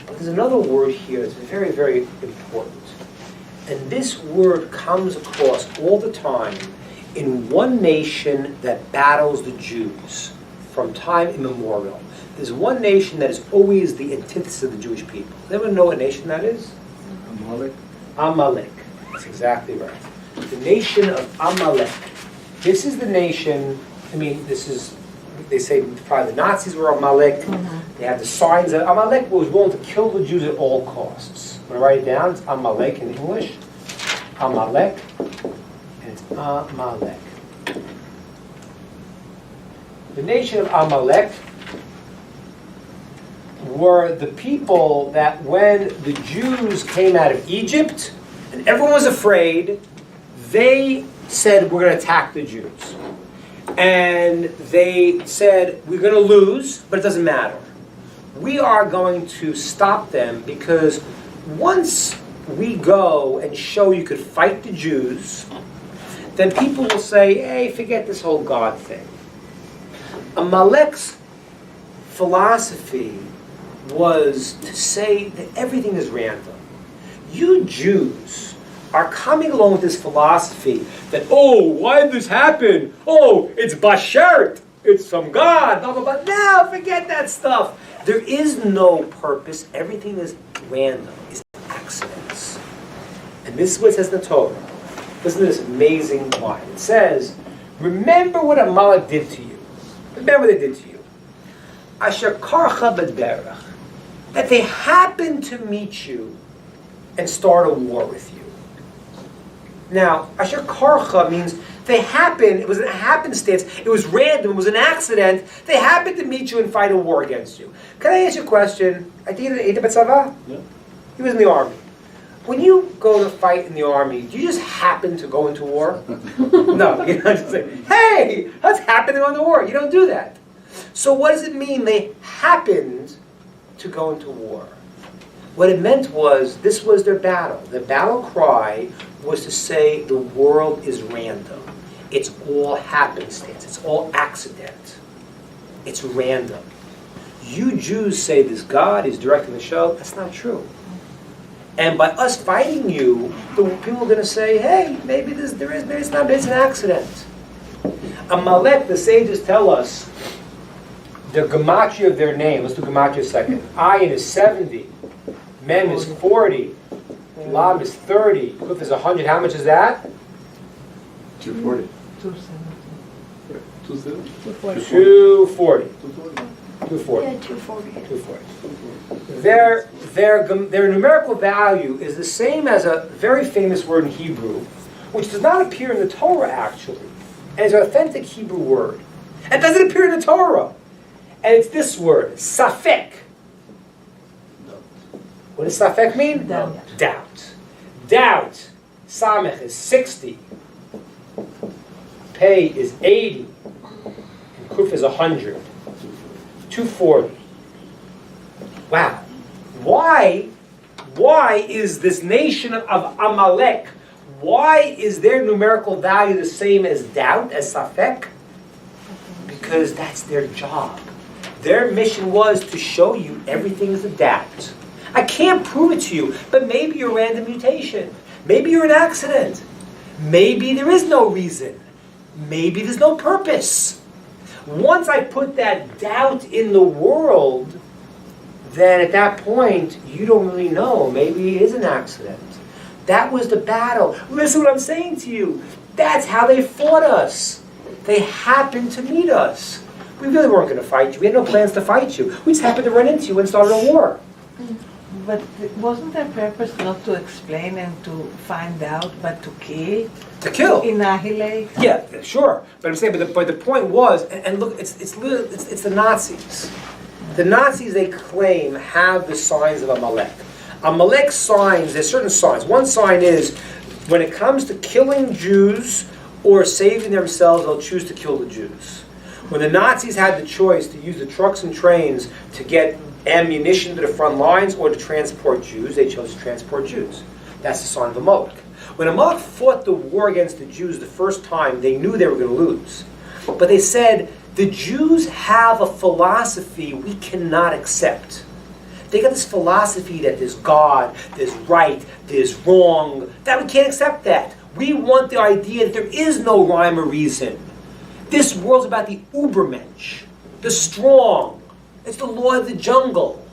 A: But there's another word here that's very, very important. And this word comes across all the time in one nation that battles the Jews from time immemorial. There's one nation that is always the antithesis of the Jewish people. Does anyone know what nation that is?
K: Amalek.
A: Amalek. That's exactly right. The nation of Amalek. This is the nation, they say probably the Nazis were Amalek. They have the signs that Amalek was willing to kill the Jews at all costs. I'm going to write it down. It's Amalek in English. Amalek. And it's Amalek. The nation of Amalek were the people that when the Jews came out of Egypt and everyone was afraid, they said, we're going to attack the Jews. And they said, we're going to lose, but it doesn't matter. We are going to stop them because once we go and show you could fight the Jews, then people will say, hey, forget this whole God thing. Amalek's philosophy was to say that everything is random. You Jews are coming along with this philosophy that, oh, why did this happen? Oh, it's Bashert. It's some God. Blah, blah, blah. No, forget that stuff. There is no purpose. Everything is random. It's accidents. And this is what it says in the Torah. Listen to this amazing line. It says, remember what Amalek did to you. Remember what they did to you. Asher karcha b'derech. That they happened to meet you and start a war with you. Now, Asher karcha means they happened, it was a happenstance, it was random, it was an accident. They happened to meet you and fight a war against you. Can I ask you a question? I think
E: Yeah.
A: he was in the army. When you go to fight in the army, do you just happen to go into war? No, you don't just say, hey, let's happen to go into war. You don't do that. So what does it mean they happened to go into war? What it meant was, this was their battle. The battle cry was to say the world is random. It's all happenstance. It's all accident. It's random. You Jews say this God is directing the show. That's not true. And by us fighting you, the people are going to say, hey, maybe it's an accident. Amalek, the sages tell us, the gematria of their name, let's do gematria a second. Ayin is 70, Mem is 40, Lam is 30, Kuf is 100. How much is that?
B: 240.
A: 240. 240.
G: Yeah, 240.
A: 240. Their numerical value is the same as a very famous word in Hebrew, which does not appear in the Torah actually, and is an authentic Hebrew word. And doesn't appear in the Torah. And it's this word, safek. What does safek mean?
D: Doubt.
A: Doubt. Doubt. Samech is 60. Pei is 80. And Kuf is 100. 240. Wow. Why is this nation of Amalek, why is their numerical value the same as doubt, as safek? Because that's their job. Their mission was to show you everything is a doubt. I can't prove it to you, but maybe you're a random mutation. Maybe you're an accident. Maybe there is no reason. Maybe there's no purpose. Once I put that doubt in the world, then at that point, you don't really know. Maybe it is an accident. That was the battle. Listen to what I'm saying to you. That's how they fought us. They happened to meet us. We really weren't going to fight you. We had no plans to fight you. We just happened to run into you and started a war.
D: But wasn't their purpose not to explain and to find out, but to kill?
A: To kill.
D: Annihilate?
A: Yeah, sure. But I'm saying, but the point was, and look, it's the Nazis. The Nazis, they claim, have the signs of Amalek. Amalek's signs, there's certain signs. One sign is, when it comes to killing Jews or saving themselves, they'll choose to kill the Jews. When the Nazis had the choice to use the trucks and trains to get ammunition to the front lines or to transport Jews, they chose to transport Jews. That's the sign of Amalek. When Amalek fought the war against the Jews the first time, they knew they were going to lose. But they said, the Jews have a philosophy we cannot accept. They got this philosophy that there's God, there's right, there's wrong. That we can't accept that. We want the idea that there is no rhyme or reason. This world's about the Ubermensch, the strong. It's the law of the jungle.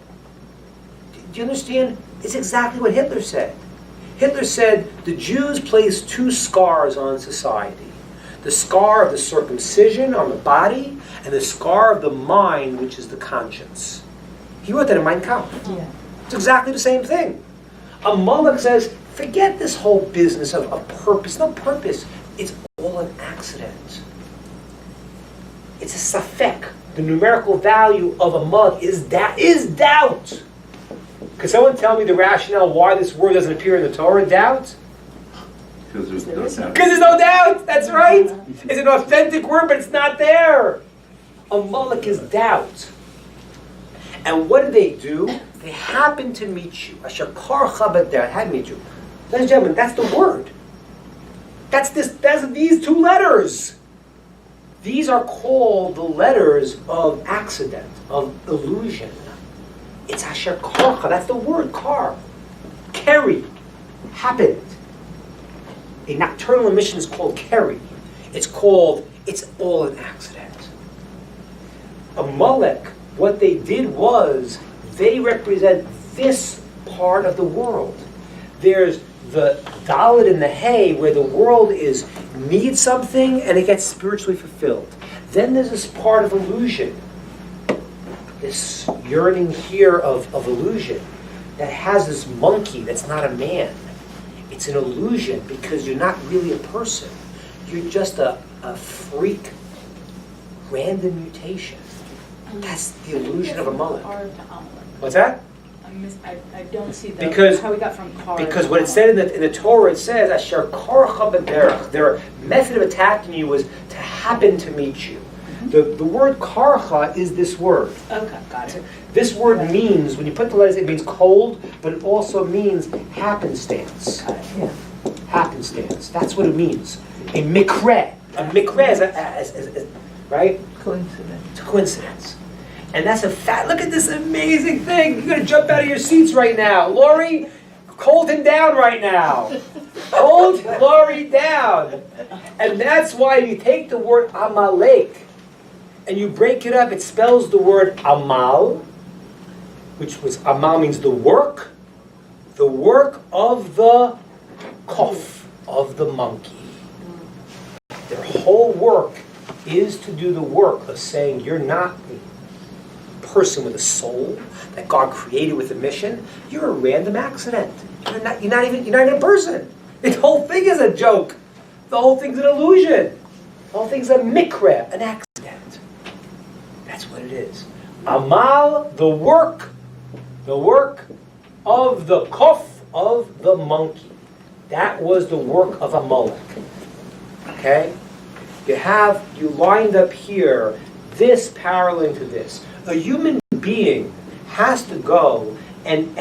A: Do you understand? It's exactly what Hitler said. Hitler said the Jews placed two scars on society. The scar of the circumcision on the body, and the scar of the mind, which is the conscience. He wrote that in Mein Kampf.
D: Yeah.
A: It's exactly the same thing. Amalek says, forget this whole business of purpose. No purpose. It's all an accident. It's a safek. The numerical value of Amalek is doubt. Could someone tell me the rationale why this word doesn't appear in the Torah? Doubt?
B: Because there's no doubt.
A: Because there's no doubt. That's right. It's an authentic word, but it's not there. Amalek is doubt. And what do? They happen to meet you. Asher karcha b'derech. Had meet you. Ladies and gentlemen, that's the word. That's these two letters. These are called the letters of accident, of illusion. It's asher karcha. That's the word, kar. Keri. Happened. A nocturnal emission is called keri. It's all an accident. Amalek, what they did was, they represent this part of the world. There's the Dalet and the Hay, where the world needs something and it gets spiritually fulfilled. Then there's this part of illusion, this yearning here of illusion, that has this monkey that's not a man. It's an illusion because you're not really a person. You're just a freak, random mutation. That's the illusion of Amalek. What's that?
F: I don't see how we got from car.
A: Because what it said in the Torah, it says, Asher karcha b'derech. Their method of attacking you was to happen to meet you. The word karcha is this word.
F: Okay, got it.
A: This word means, when you put the letters, it means cold, but it also means happenstance. Happenstance. That's what it means. A mikre. A mikre is right?
D: Coincidence.
A: It's a coincidence. And that's a fact. Look at this amazing thing. You're going to jump out of your seats right now. Lori, hold him down right now. Hold Lori down. And that's why you take the word Amalek and you break it up. It spells the word Amal, Amal means the work of the kof, of the monkey. Their whole work is to do the work of saying you're not a person with a soul that God created with a mission. You're a random accident. You're not even a person. The whole thing is a joke. The whole thing's an illusion. The whole thing's a mikra, an accident. That's what it is. Amal, the work of the kof, of the monkey. That was the work of Amalek. Okay? You lined up here, this paralleling to this. A human being has to go and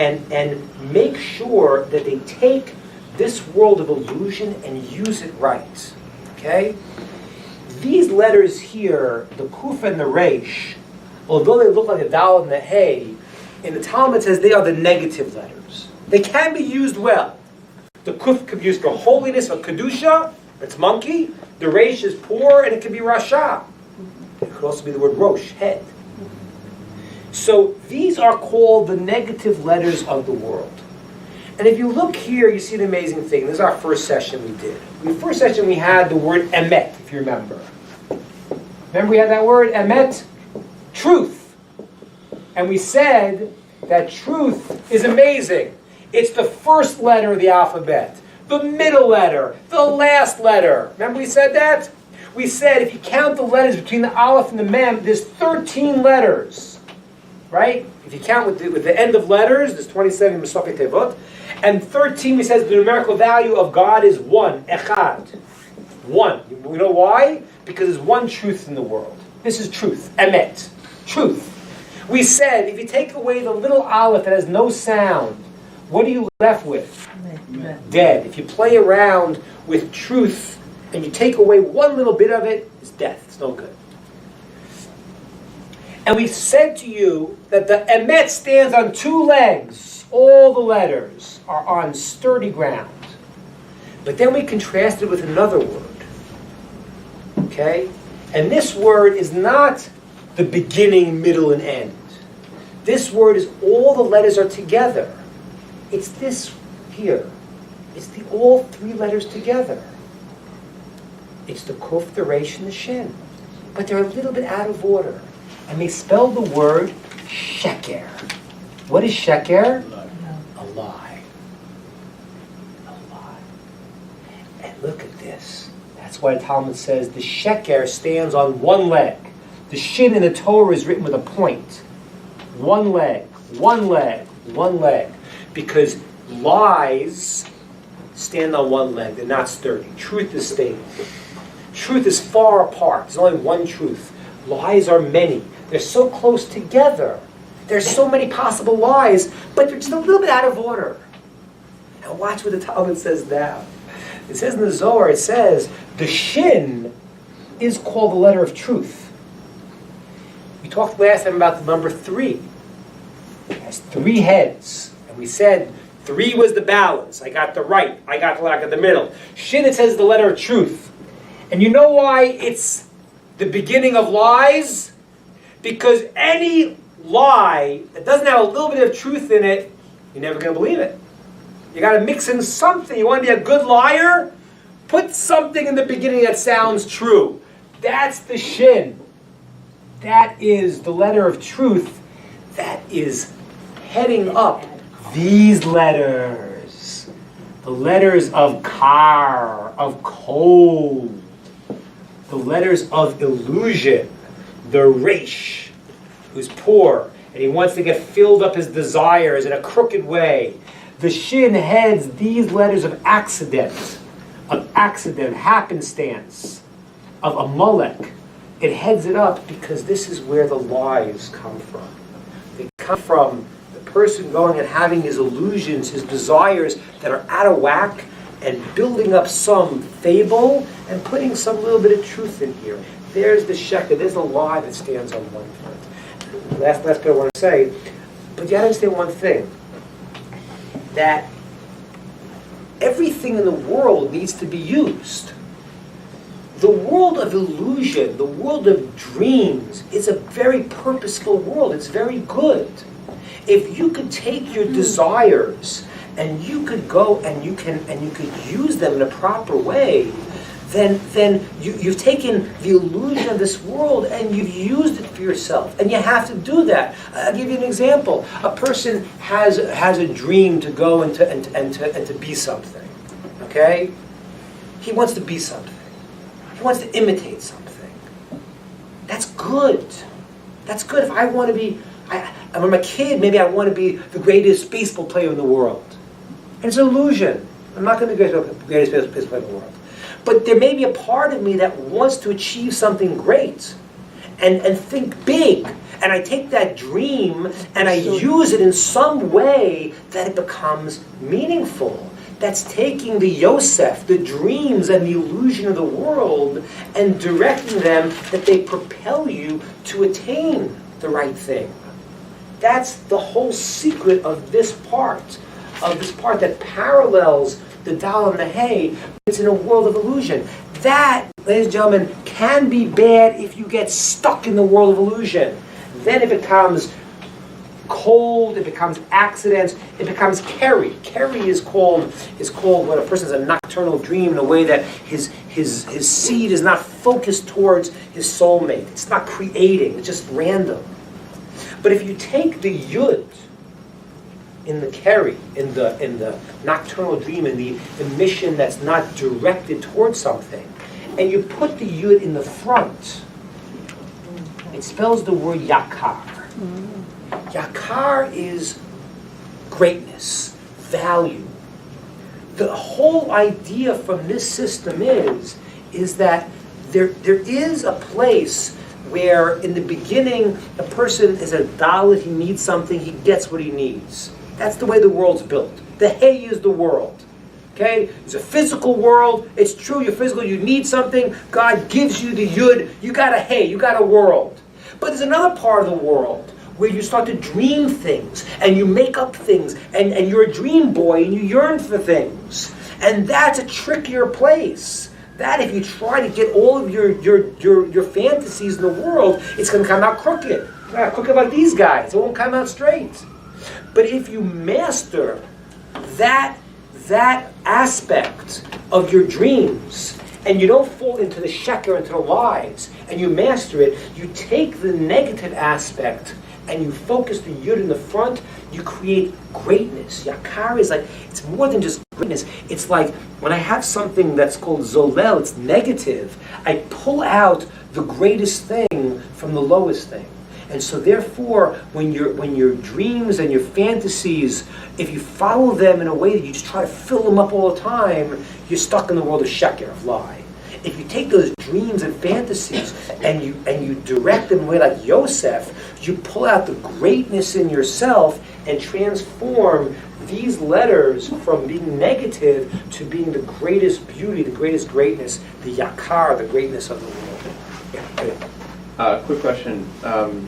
A: make sure that they take this world of illusion and use it right. Okay? These letters here, the Kuf and the Resh, although they look like a Dal and the Hay, in the Talmud says they are the negative letters. They can be used well. The kuf could be used for holiness or kedusha, it's monkey. The resh is poor, and it could be rasha. It could also be the word rosh, head. So these are called the negative letters of the world. And if you look here, you see an amazing thing. This is our first session we did. In the first session we had the word emet, if you remember. Remember we had that word, emet? Truth. And we said that truth is amazing. It's the first letter of the alphabet, the middle letter, the last letter. Remember we said that? We said if you count the letters between the aleph and the mem, there's 13 letters. Right? If you count with the end of letters, there's 27 Mesokei Tevot. And 13, we says the numerical value of God is 1, echad. 1. You know why? Because there's one truth in the world. This is truth, emet, truth. We said if you take away the little aleph that has no sound, what are you left with? Dead. If you play around with truth and you take away one little bit of it, it's death. It's no good. And we said to you that the emet stands on 2 legs. All the letters are on sturdy ground. But then we contrasted with another word. Okay? And this word is not the beginning, middle, and end. This word is all the letters are together. It's this here. It's all 3 letters together. It's the kuf, the resh, and the shin. But they're a little bit out of order. And they spell the word sheker. What is sheker? A lie. A lie. And look at this. That's why the Talmud says the sheker stands on 1 leg. The shin in the Torah is written with a point. 1 leg, 1 leg, 1 leg. Because lies stand on 1 leg. They're not sturdy. Truth is stable. Truth is far apart. There's only one truth. Lies are many. They're so close together. There's so many possible lies, but they're just a little bit out of order. And watch what the Talmud says now. It says in the Zohar, it says, the shin is called the letter of truth. We talked last time about the number 3. It has 3 heads. And we said 3 was the balance. I got the right. I got the middle. Shin, it says the letter of truth. And you know why it's the beginning of lies? Because any lie that doesn't have a little bit of truth in it, you're never going to believe it. You got to mix in something. You want to be a good liar? Put something in the beginning that sounds true. That's the shin. That is the letter of truth that is heading up these letters. The letters of kar, of cold. The letters of illusion. The resh, who's poor, and he wants to get filled up his desires in a crooked way. The shin heads these letters of accident, happenstance, of Amalek. It heads it up because this is where the lies come from. They come from the person going and having his illusions, his desires that are out of whack, and building up some fable and putting some little bit of truth in here. There's the sheker, there's the lie that stands on 1 foot. Last bit I want to say, but you have to understand one thing, that everything in the world needs to be used. The world of illusion, the world of dreams, is a very purposeful world. It's very good. If you could take your desires and you could go and you could use them in a proper way, then you've taken the illusion of this world and you've used it for yourself. And you have to do that. I'll give you an example. A person has a dream to go and to be something. Okay? He wants to be something. He wants to imitate something. That's good. That's good. If I want to be, when I'm a kid, maybe I want to be the greatest baseball player in the world. And it's an illusion. I'm not going to be the greatest baseball player in the world. But there may be a part of me that wants to achieve something great and think big. And I take that dream and I use it in some way that it becomes meaningful. That's taking the Yosef, the dreams and the illusion of the world, and directing them that they propel you to attain the right thing. That's the whole secret of this part that parallels the Dal and the Hay. It's in a world of illusion. That, ladies and gentlemen, can be bad if you get stuck in the world of illusion. Then it becomes cold, it becomes accidents, it becomes Kerry. Kerry is called when a person has a nocturnal dream in a way that his seed is not focused towards his soulmate. It's not creating, it's just random. But if you take the yud in the Kerry, in the nocturnal dream, in the emission that's not directed towards something, and you put the yud in the front, it spells the word yakar. Yakar is greatness, value. The whole idea from this system is that there is a place where in the beginning a person is a dalit, he needs something, he gets what he needs. That's the way the world's built. The hay is the world. Okay? It's a physical world. It's true, you're physical, you need something. God gives you the yud, you got a hay, you got a world. But there's another part of the world where you start to dream things and you make up things and you're a dream boy and you yearn for things. And that's a trickier place. That if you try to get all of your fantasies in the world, it's going to come out crooked. Crooked like these guys. It won't come out straight. But if you master that aspect of your dreams, and you don't fall into the sheker, into the lies, and you master it, you take the negative aspect and you focus the yud in the front, you create greatness. Yakar is like, it's more than just greatness. It's like, when I have something that's called zolel, it's negative, I pull out the greatest thing from the lowest thing. And so therefore, when your dreams and your fantasies, if you follow them in a way that you just try to fill them up all the time, you're stuck in the world of sheker, of lie. If you take those dreams and fantasies and you direct them in a way like Yosef, you pull out the greatness in yourself and transform these letters from being negative to being the greatest beauty, the greatest greatness, the yakar, the greatness of the world. Yeah.
H: Quick question. I'm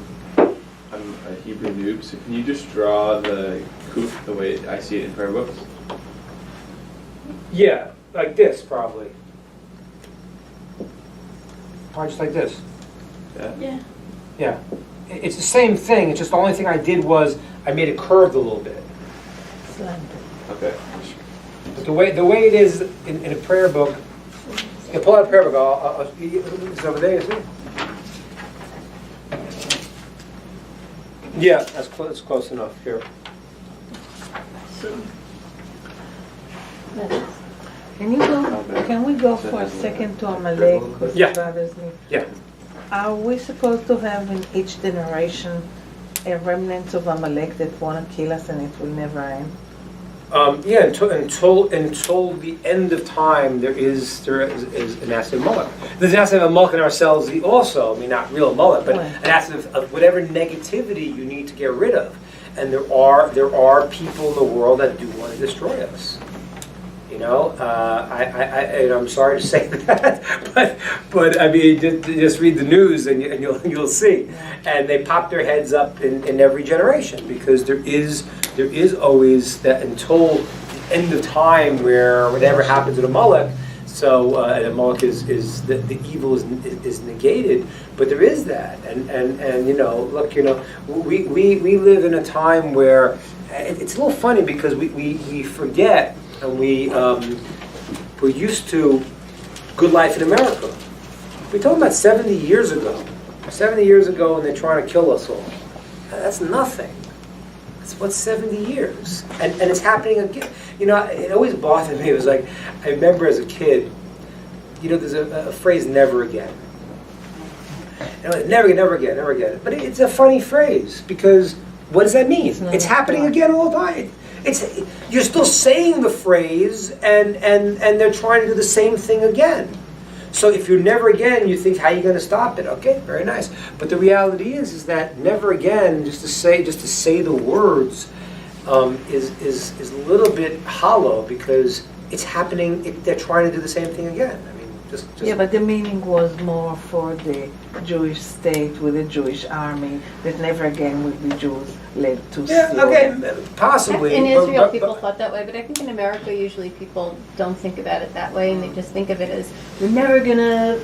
H: a Hebrew noob, so can you just draw the kuf the way I see it in prayer books?
A: Yeah, like this probably. Probably just like this.
H: Yeah.
A: Yeah. It's the same thing, it's just the only thing I did was I made it curved a little bit.
H: Okay.
A: But the way it is in a prayer book, you can pull out a prayer book, it's over there, you see? Yeah, that's close enough here.
D: Can we go for a second to Amalek? Because
A: Yeah.
D: it bothers me.
A: Yeah.
D: Are we supposed to have in each generation a remnant of Amalek that want to kill us and it will never end?
A: Yeah, until the end of time, there is an acid of Amalek. There's an acid of Amalek in ourselves also. I mean, not real Amalek, but an acid of whatever negativity you need to get rid of. And there are people in the world that do want to destroy us. You know, and I'm sorry to say that, but I mean, just read the news and you'll see. And they pop their heads up in every generation because there is always that until the end of time where whatever happens to the Amalek. So and Amalek is the evil is negated, but there is that, and you know, look, you know, we live in a time where it's a little funny because we forget. And we're used to good life in America. We're talking about 70 years ago. 70 years ago and they're trying to kill us all. That's nothing. That's what's 70 years. And it's happening again. You know, it always bothered me. It was like, I remember as a kid, you know, there's a phrase, never again. You know, never again, never again, never again. But it's a funny phrase because what does that mean? It's happening again all the time. You're still saying the phrase, and they're trying to do the same thing again. So if you're never again, you think, how are you going to stop it? Okay, very nice. But the reality is that never again, just to say the words, is a little bit hollow because it's happening. They're trying to do the same thing again. I mean,
D: Yeah, but the meaning was more for the Jewish state with a Jewish army that never again would be Jews led to slaughter.
A: Okay, possibly.
J: In
A: but-
J: Israel,
A: but-
J: people thought that way, but I think in America, usually people don't think about it that way, and they just think of it as, we're never gonna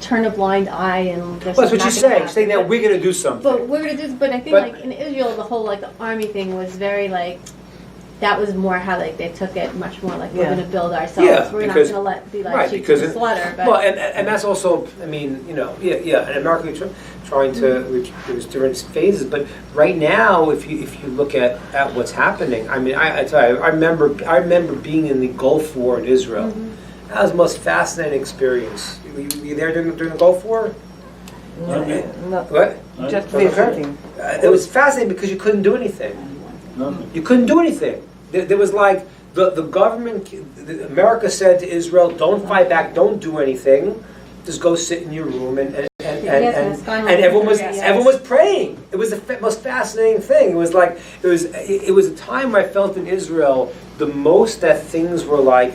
J: turn a blind eye and there's
A: Well, that's what
J: not
A: she's
J: gonna
A: saying, saying that
J: happen.
A: we're going to do something.
J: But we're gonna do, but I think
A: But-
J: like in Israel, the whole like the army thing was very like, that was more how like they took it much more like we're
D: Yeah.
J: gonna build ourselves.
A: Yeah,
J: We're
A: because-
J: not gonna be like
A: right,
J: sheep
A: because
J: to the slaughter. But
A: Well, and that's also, I mean, you know, yeah, in America we're trying to, there's different phases, but right now, if you look at what's happening, I mean, I tell you, I remember being in the Gulf War in Israel. That was the most fascinating experience. Were you there during the Gulf War?
D: No,
A: What?
D: just
A: Okay.
D: visiting.
A: It was fascinating because you couldn't do anything.
E: Nothing.
A: You couldn't do anything. There was like, the government, America said to Israel, don't fight back, don't do anything, just go sit in your room and
J: Yes, it's kind of
A: and everyone was
J: yes.
A: everyone was praying. It was the most fascinating thing. It was like it was a time where I felt in Israel the most that things were like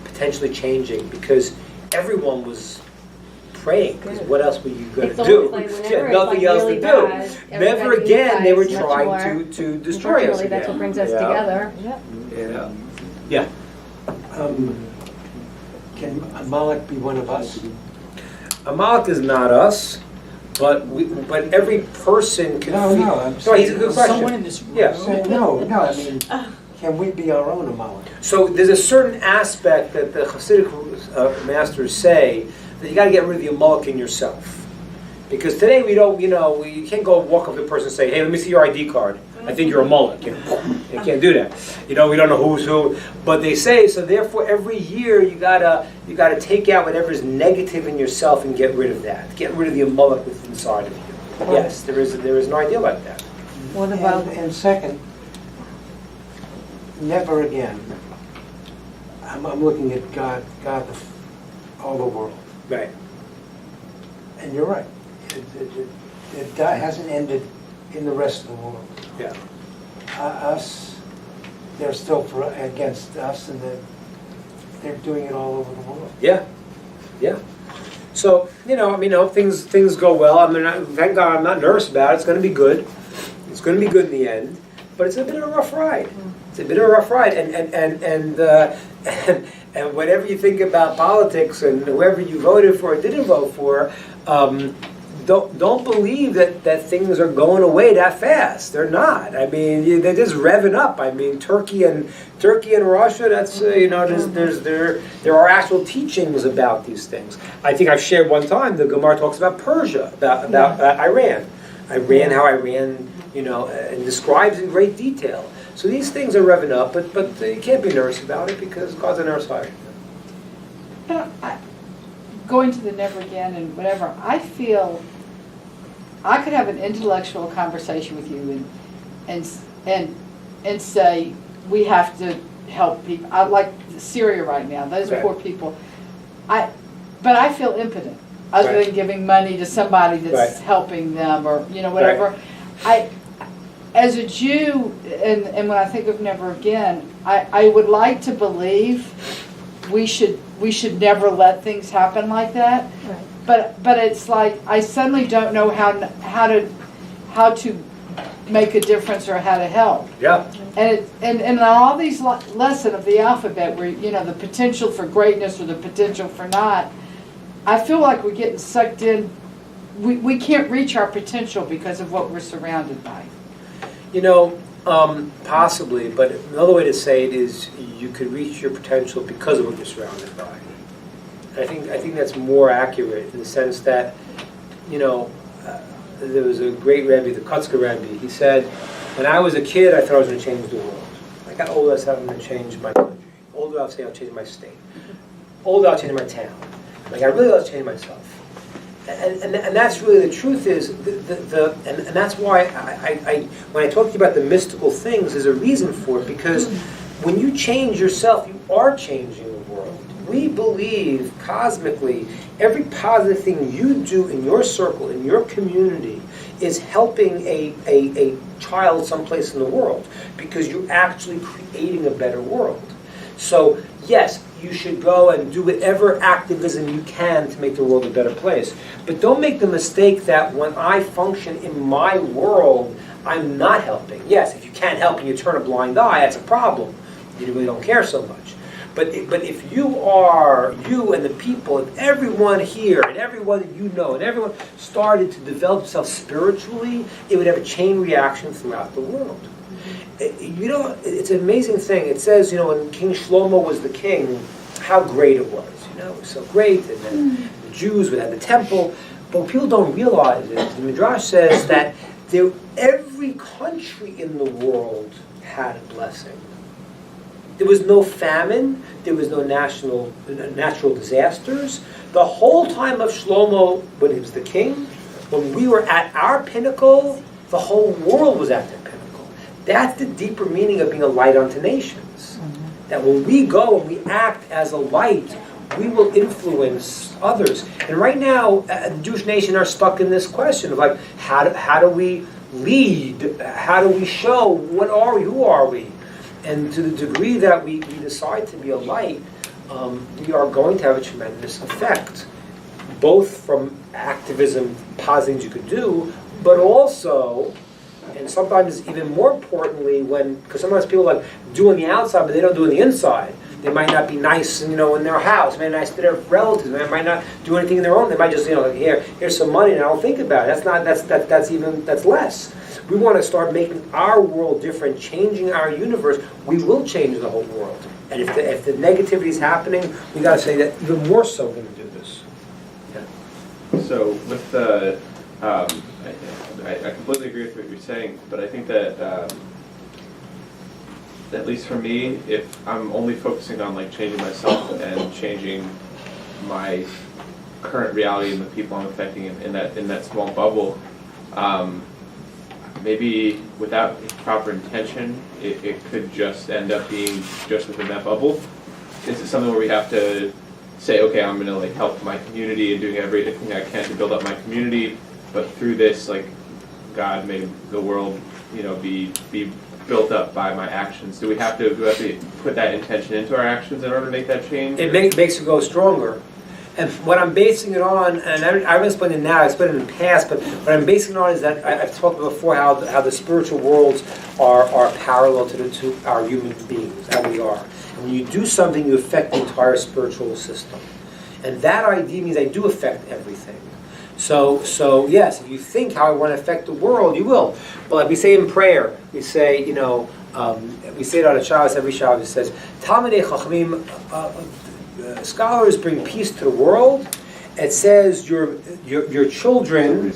A: potentially changing because everyone was praying. Because what else were you going
J: It's
A: to do?
J: almost like whenever
A: You had
J: it's,
A: nothing
J: like,
A: else
J: really
A: to
J: bad,
A: do. Never
J: everybody
A: again they were
J: unites much
A: trying
J: more.
A: to destroy us
J: Unfortunately,
A: again.
J: that's what brings us
A: Yeah.
J: together.
A: Yeah. Yeah.
I: Can Amalek be one of us?
A: Amalek is not us, but every person can.
I: No, no, I'm
A: No, he's a good question.
F: Someone in this room.
A: Yeah.
I: No, I mean, can we be our own Amalek?
A: So there's a certain aspect that the Hasidic masters say that you got to get rid of the Amalek in yourself, because today we don't, you can't go walk up to a person and say, "Hey, let me see your ID card. I think you're a Amalek." You can't do that. We don't know who's who. But they say so. Therefore, every year you gotta take out whatever is negative in yourself and get rid of that. Get rid of the Amalek within inside of you. Yes, there is an idea like that.
D: What about
I: And second, never again. I'm looking at God, all the world.
A: Right.
I: And you're right. It hasn't ended in the rest of the world.
A: Yeah.
I: Us, they're still against us, and they're doing it all over the world.
A: Yeah. Yeah. So, I hope things go well. I mean, thank God I'm not nervous about it. It's going to be good. It's going to be good in the end. But it's a bit of a rough ride. It's a bit of a rough ride. And whatever you think about politics and whoever you voted for or didn't vote for, don't believe that things are going away that fast. They're not. I mean, they're just revving up. I mean, Turkey and Russia. That's there are actual teachings about these things. I think I've shared one time. The Gemara talks about Persia, about Iran, how Iran, and describes in great detail. So these things are revving up, but you can't be nervous about it because God's on our side.
L: Going to the never again and whatever, I feel I could have an intellectual conversation with you and say we have to help people. I like Syria right now; those are
A: Okay.
L: poor people. But I feel impotent, other
A: Right.
L: than giving money to somebody that's
A: Right.
L: helping them or whatever. As a Jew, and when I think of never again, I would like to believe we should never let things happen like that.
D: Right.
L: But it's like I suddenly don't know how to make a difference or how to help.
A: Yeah.
L: And all these lessons of the alphabet, where the potential for greatness or the potential for not, I feel like we're getting sucked in. We can't reach our potential because of what we're surrounded by.
A: Possibly, but another way to say it is you could reach your potential because of what you're surrounded by. And I think that's more accurate in the sense that, there was a great Rebbe, the Kutzker Rebbe. He said, when I was a kid, I thought I was going to change the world. I got older, I said I'm going to change my country. Older, I'll say I'll change my state. Older, I'll change my town. I really want to change myself. And that's really the truth is, and that's why when I talk to you about the mystical things, there's a reason for it, because when you change yourself, you are changing the world. We believe cosmically every positive thing you do in your circle, in your community, is helping a child someplace in the world, because you're actually creating a better world. So yes, you should go and do whatever activism you can to make the world a better place. But don't make the mistake that when I function in my world, I'm not helping. Yes, if you can't help and you turn a blind eye, that's a problem. You really don't care so much. But if you and the people, if everyone here and everyone that you know and everyone started to develop themselves spiritually, it would have a chain reaction throughout the world. You know, it's an amazing thing. It says, you know, when King Shlomo was the king, how great it was. You know, it was so great. And then the Jews would have the temple. But what people don't realize is, the Midrash says that every country in the world had a blessing. There was no famine. There was no natural disasters. The whole time of Shlomo, when he was the king, when we were at our pinnacle, the whole world was at their pinnacle. That's the deeper meaning of being a light unto nations. That when we go and we act as a light, we will influence others. And right now, the Jewish nation are stuck in this question of like, how do we lead? How do we show? What are we? Who are we? And to the degree that we decide to be a light, we are going to have a tremendous effect, both from activism, positive things you could do, but also, and sometimes even more importantly, because sometimes people like do on the outside, but they don't do on the inside. They might not be nice, you know, in their house. They might not be nice to their relatives. They might not do anything in their own. They might just, you know, here's some money, and I don't think about it. That's less. We want to start making our world different, changing our universe. We will change the whole world. And if the negativity is happening, we got to say that even more so we're going to do this. Yeah.
H: So with the, I completely agree with what you're saying, but I think that at least for me, if I'm only focusing on like changing myself and changing my current reality and the people I'm affecting in that small bubble, maybe without proper intention, it could just end up being just within that bubble. Is it something where we have to say, okay, I'm going to like help my community and doing everything I can to build up my community, but through this, like God made the world, you know, be built up by my actions. Do we have to put that intention into our actions in order to make that change?
A: It makes it go stronger. And what I'm basing it on, and I haven't explained it now, I explained it in the past, but what I'm basing it on is that I've talked before how the spiritual worlds are parallel to our human beings, how we are. And when you do something, you affect the entire spiritual system. And that idea means I do affect everything. So yes, if you think how I want to affect the world, you will. But like we say in prayer, we say, you know, we say it on a Shabbos, every Shabbos, it says, Talmidei Chachamim, scholars bring peace to the world. It says your children,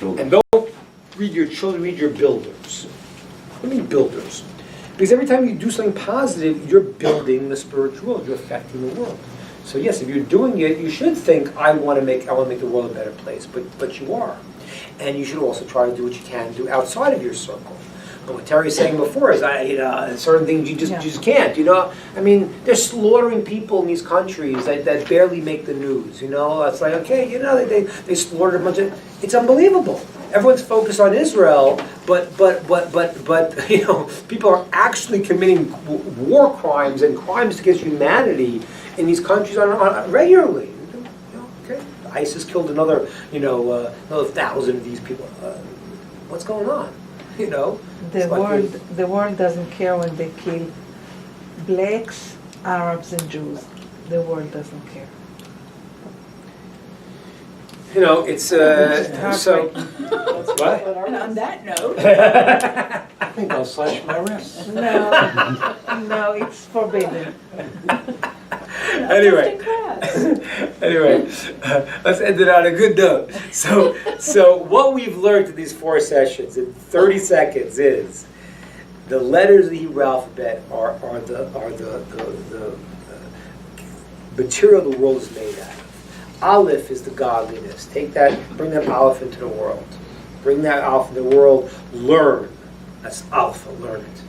A: and don't read your children, read your builders. What do you mean builders? Because every time you do something positive, you're building the spiritual world, you're affecting the world. So yes, if you're doing it, you should think, I want to make the world a better place, but you are. And you should also try to do what you can do outside of your circle. But what Terry was saying before is, certain things you just can't. You know, I mean, they're slaughtering people in these countries that barely make the news. You know, it's like, okay, you know, they slaughtered a bunch of. It's unbelievable. Everyone's focused on Israel, but you know, people are actually committing war crimes and crimes against humanity in these countries on regularly. You know, okay, ISIS killed another 1,000 of these people. What's going on? You know.
D: The world doesn't care when they kill blacks, Arabs, and Jews. The world doesn't care.
A: You know, it's so. What?
F: And on that note,
I: I think I'll slash my wrist.
D: No, it's forbidden.
A: Anyway, let's end it on a good note. So what we've learned in these 4 sessions in 30 seconds is the letters of the Hebrew alphabet are the material the world is made out of. Aleph is the godliness. Take that, bring that Aleph into the world. Bring that Aleph into the world. Learn. That's Alpha. Learn it.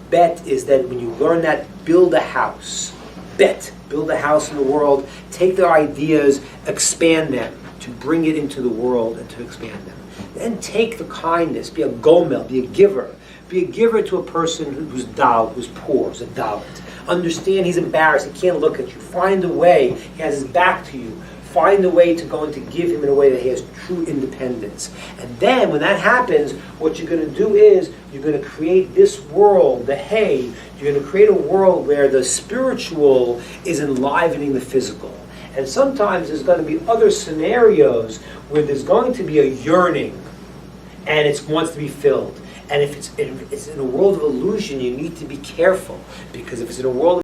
A: Bet is that when you learn that, build a house. Bet. Build a house in the world. Take their ideas, expand them to bring it into the world and to expand them. Then take the kindness. Be a gomel. Be a giver. Be a giver to a person who's dal, who's poor, who's a dalit. Understand he's embarrassed, he can't look at you. Find a way, he has his back to you. Find a way to go and to give him in a way that he has true independence. And then when that happens, what you're going to do is you're going to create this world, the hay, you're going to create a world where the spiritual is enlivening the physical. And sometimes there's going to be other scenarios where there's going to be a yearning and it wants to be filled. And if it's in a world of illusion, you need to be careful, because if it's in a world